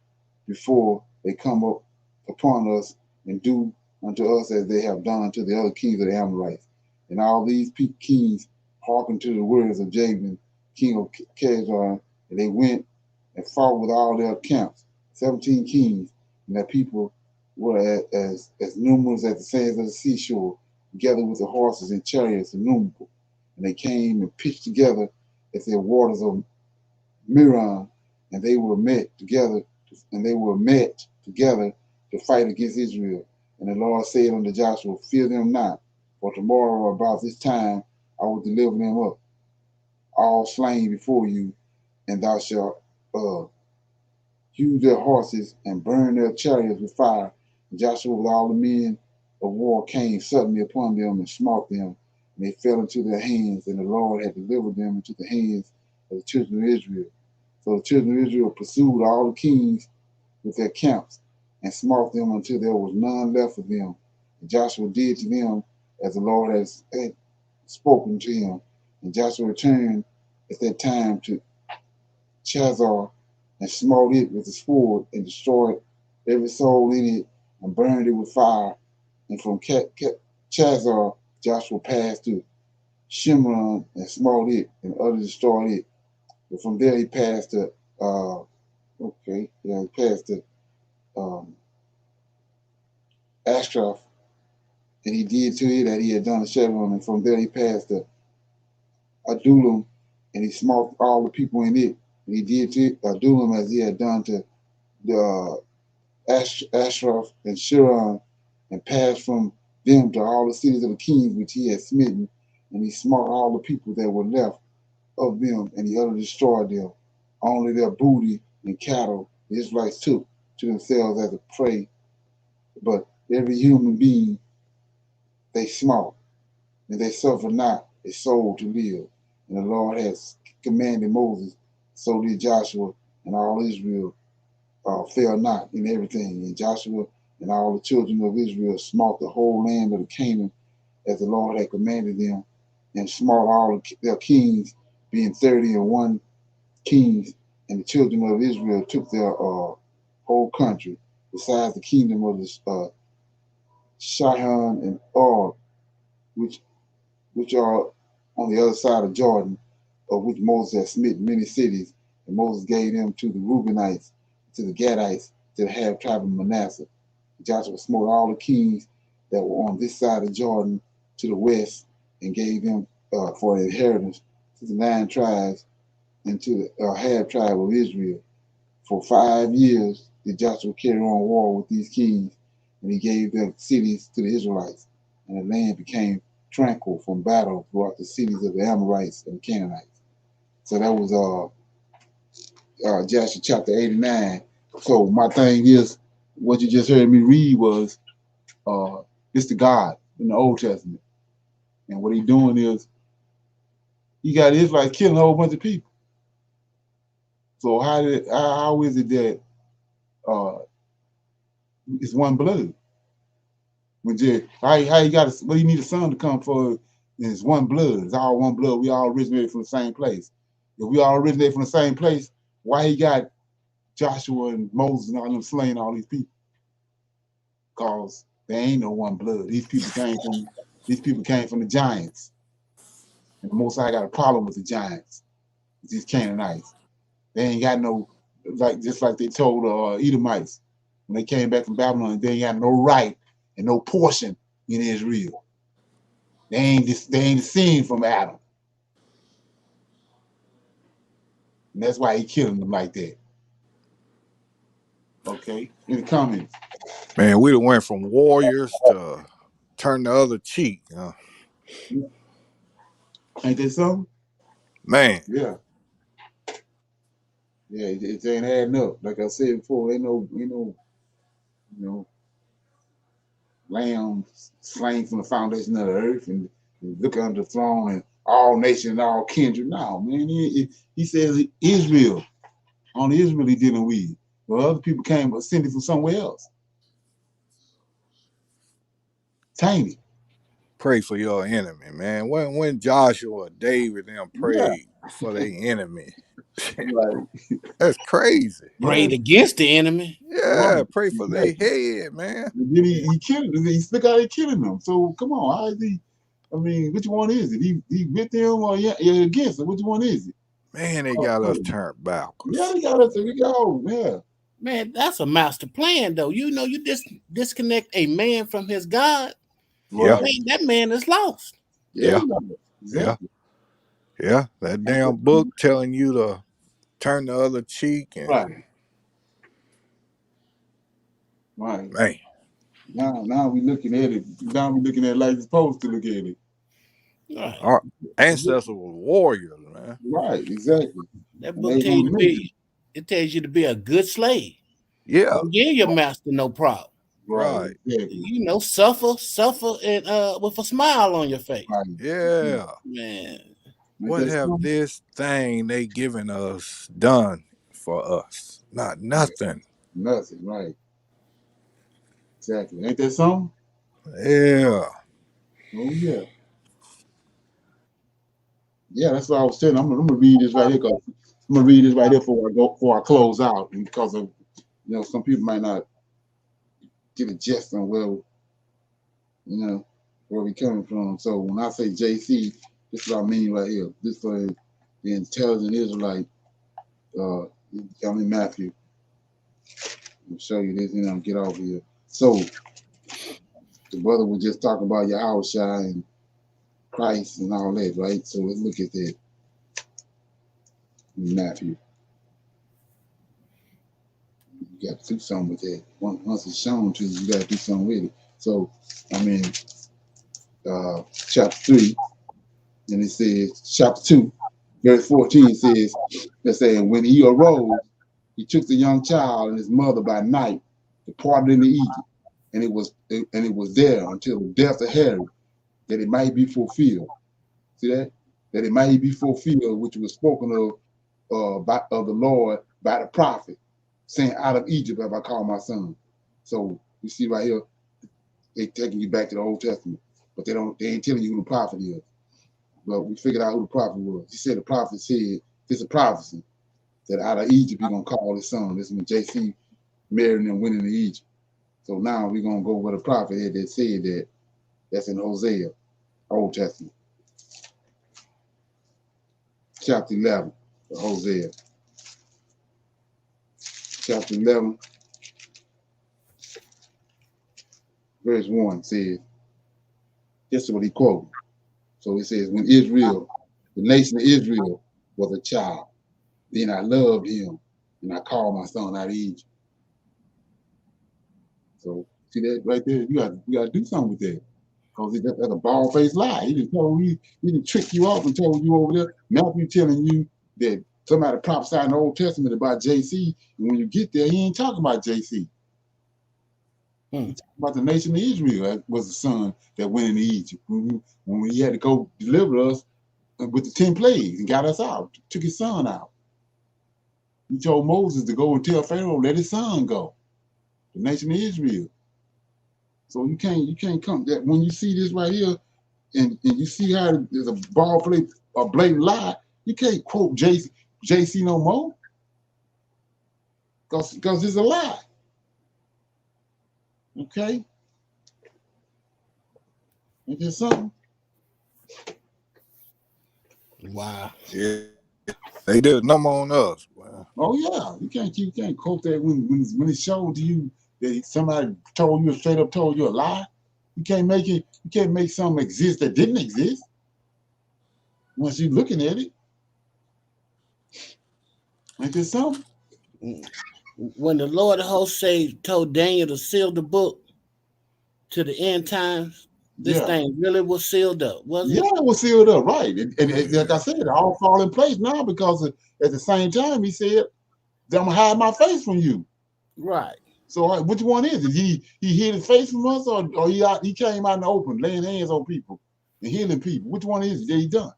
before they come up upon us, and do unto us as they have done unto the other kings of the Amorites. And all these kings hearkened to the words of Jabin, king of Khazar, and they went and fought with all their camps, 17 kings, and their people were as numerous as the sands of the seashore, together with the horses and chariots innumerable. And they came and pitched together at the waters of Merom, and they were met together to fight against Israel. And the Lord said unto Joshua, fear them not, for tomorrow about this time I will deliver them up, all slain before you, and thou shalt hew their horses and burn their chariots with fire. And Joshua with all the men of war came suddenly upon them and smote them, and they fell into their hands, and the Lord had delivered them into the hands of the children of Israel. So the children of Israel pursued all the kings with their camps, and smote them until there was none left of them. And Joshua did to them as the Lord had spoken to him. And Joshua returned at that time to Chazar, and smote it with the sword, and destroyed every soul in it, and burned it with fire. And from Chazar, Joshua passed to Shimron, and smote it, and utterly destroyed it. And from there he passed to he passed to Ashtaroth, and he did to it that he had done to Chevron. And from there he passed to Adullam, and he smote all the people in it, And he did do him as he had done to the Ashraf and Shiran, and passed from them to all the cities of the kings which he had smitten, and he smote all the people that were left of them, and he utterly destroyed them. Only their booty and cattle the Israelites took to themselves as a prey, but every human being they smote, and they suffered not a soul to live. And the Lord has commanded Moses, so did Joshua and all Israel fell not in everything. And Joshua and all the children of Israel smote the whole land of the Canaan as the Lord had commanded them, and smote all their kings, being 30 kings. And the children of Israel took their whole country, besides the kingdom of the Shihon and Og, which are on the other side of Jordan, of which Moses had smitten many cities. And Moses gave them to the Reubenites, to the Gadites, to the half tribe of Manasseh. Joshua smote all the kings that were on this side of Jordan to the west, and gave them for an inheritance to the 9 tribes and to the half tribe of Israel. For 5 years did Joshua carry on war with these kings, and he gave their cities to the Israelites. And the land became tranquil from battle throughout the cities of the Amorites and Canaanites. So that was Joshua chapter 89. So my thing is, what you just heard me read was it's the God in the Old Testament. And what he's doing is he got Israelites killing a whole bunch of people. So how is it that it's one blood? When how you got what do you need a son to come for? It's one blood. It's all one blood. We all originated from the same place. If we all originated from the same place, why he got Joshua and Moses and all them slaying all these people? Because there ain't no one blood. These people came from the giants. And the Most High got a problem with the giants, these Canaanites. They ain't got no, just like they told Edomites when they came back from Babylon, they ain't got no right and no portion in Israel. They ain't descended from Adam. And that's why he killing them like that. Okay, any comments?
Man, we done went from warriors to turn the other cheek.
Ain't that something?
Man.
Yeah. Yeah, it ain't adding up. Like I said before, ain't no lamb slain from the foundation of the earth and look under the throne and all nations and all kindred. No, man, he says Israel. Only Israel he dealing with. Well, other people came ascended from somewhere else. Tiny.
Pray for your enemy, man. When Joshua, David, them prayed for their enemy.
Right.
That's crazy.
Prayed against the enemy.
Yeah, pray for their head, man.
And then he killed them. He still out here killing them. So come on, how is he? I mean, which one is it? He with them or against them? Which one is it?
Man, they got us turned backwards.
Yeah, they got us. We go. Yeah.
Man, that's a master plan, though. You know, you disconnect a man from his God.
Yeah.
Man, that man is lost.
Yeah.
Exactly.
Yeah. That damn book telling you to turn the other cheek and
right.
Man.
Now we looking at it. Now we looking at it like it's supposed to look at it.
Right.
Our ancestors were warriors, man.
Right, exactly.
That book tells you to be a good slave.
Yeah.
Don't give your master no problem.
Right.
Exactly.
You know, suffer and with a smile on your face.
Right.
Yeah.
Man.
What have this thing they given us done for us? Not nothing.
Nothing, right. Exactly. Ain't that something?
Yeah.
Oh yeah. Yeah, that's what I was saying. I'm gonna read this right here because I'm gonna read this right here before I close out, and because of some people might not get a gist on where we coming from. So when I say JC, this is what I mean right here. This for the intelligent Israelite. Matthew. I'll show you this, and I'll get off here. So the brother was just talking about Yahushua and Christ and all that, right? So let's look at that in Matthew. You got to do something with that. Once it's shown to you, you got to do something with it. So, I mean, chapter 3, and it says, chapter 2, verse 14 says, let's say, when he arose, he took the young child and his mother by night, departed into Egypt, and it was there until the death of Herod, that it might be fulfilled. See that? That it might be fulfilled, which was spoken of of the Lord by the prophet, saying, "Out of Egypt have I called my son." So you see right here, they taking you back to the Old Testament, but they ain't telling you who the prophet is. But we figured out who the prophet was. He said the prophet said, "This is a prophecy that out of Egypt he's gonna call his son." This is when JC married and went into Egypt. So now we're gonna go where the prophet had that said that. That's in Hosea, Old Testament, chapter 11, Hosea, chapter 11, verse 1 says, this is what he quoted. So he says, when Israel, the nation of Israel, was a child, then I loved him, and I called my son out of Egypt. So see that right there? You got to do something with that. Because that's a bald-faced lie. He didn't trick you off and told you over there. Matthew telling you that somebody prophesied in the Old Testament about JC, and when you get there, he ain't talking about JC. He talking about the nation of Israel. That was the son that went into Egypt when he had to go deliver us with the 10 plagues and got us out, took his son out. He told Moses to go and tell Pharaoh, let his son go. The nation of Israel. So you can't come that when you see this right here, and you see how there's a blatant lie, you can't quote JC no more. Because it's a lie. Okay? Ain't there something?
Wow.
Yeah. They did no more on us. Wow.
Oh yeah. You can't quote that when it showed to you that somebody told you straight up told you a lie. You can't make something exist that didn't exist once you're looking at it. Ain't there something?
When the Lord of hosts told Daniel to seal the book to the end times, this thing really was sealed up, wasn't it?
Yeah, it was sealed up, right. And like I said, it all fall in place now because at the same time he said, I'm gonna hide my face from you.
Right.
So which one is it? He hid his face from us, or he came out in the open, laying hands on people and healing people? Which one is it that he done?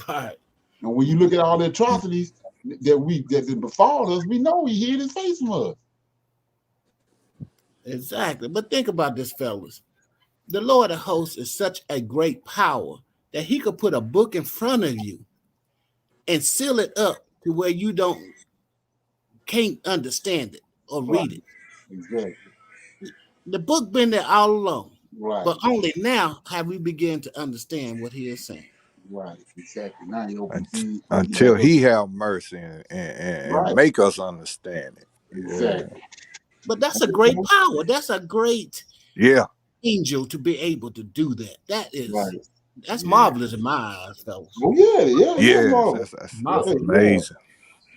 Right.
And when you look at all the atrocities that befall us, we know he hid his face from us.
Exactly. But think about this, fellas. The Lord of hosts is such a great power that he could put a book in front of you and seal it up to where you can't understand it or read it.
Exactly.
The book been there all along.
Right.
But only now have we begun to understand what he is saying.
Right. Exactly. Now he opens
Until he have mercy and make us understand it.
Exactly.
Yeah.
But that's a great power. That's a great angel to be able to do that. That's marvelous in my eyes, fellas.
Oh yeah.
Yes, that's amazing.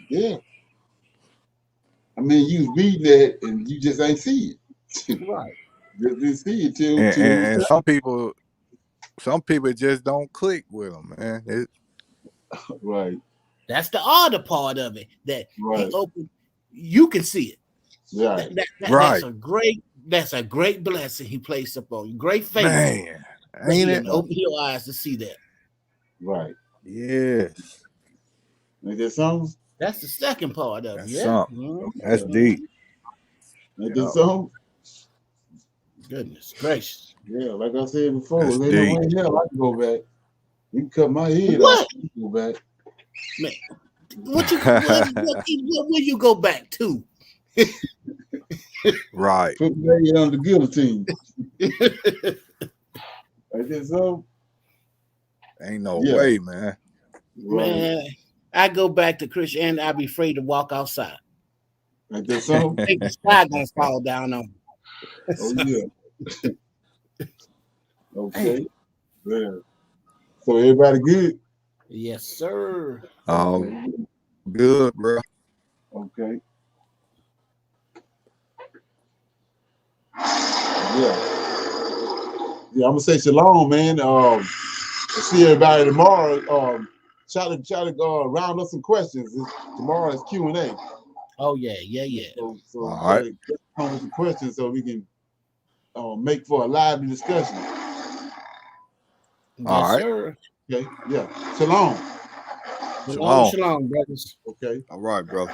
Yeah. I mean, you reading that and you just ain't see it.
Right.
You didn't see it till
And some people just don't click with them, man.
Right.
That's the harder part of it. That he
Right.
opened. You can see it.
Right.
That's a great blessing he placed upon you. Great favor.
Man, ain't it?
Open your eyes to see that.
Right.
Yes.
Ain't that something?
That's the second part of it.
That's
Yeah.
something.
Mhm.
That's deep.
Ain't that something?
Goodness gracious.
Yeah, like I said before,
That's
there's no way
deep.
in hell I can go back. You can cut my head
What?
off. You can go back.
Man, what will you go back to?
Right.
Put my head on the guillotine. Ain't that so?
Ain't no way, man.
Man, I go back to Christianity, I'd be afraid to walk outside.
Ain't that so?
I think the sky gonna fall down on me.
Oh yeah. Okay. Yeah. So everybody good?
Yes, sir.
Oh, good, bro.
Okay. Yeah, I'm gonna say shalom, man. See everybody tomorrow. Try to round up some questions. Tomorrow is Q&A.
Oh yeah.
So
All
try
right.
to come with some questions so we can make for a lively discussion.
All
Yes,
right.
sir.
Okay, yeah. Shalom.
Shalom,
Shalom.
shalom, brothers.
Okay.
All right, brother.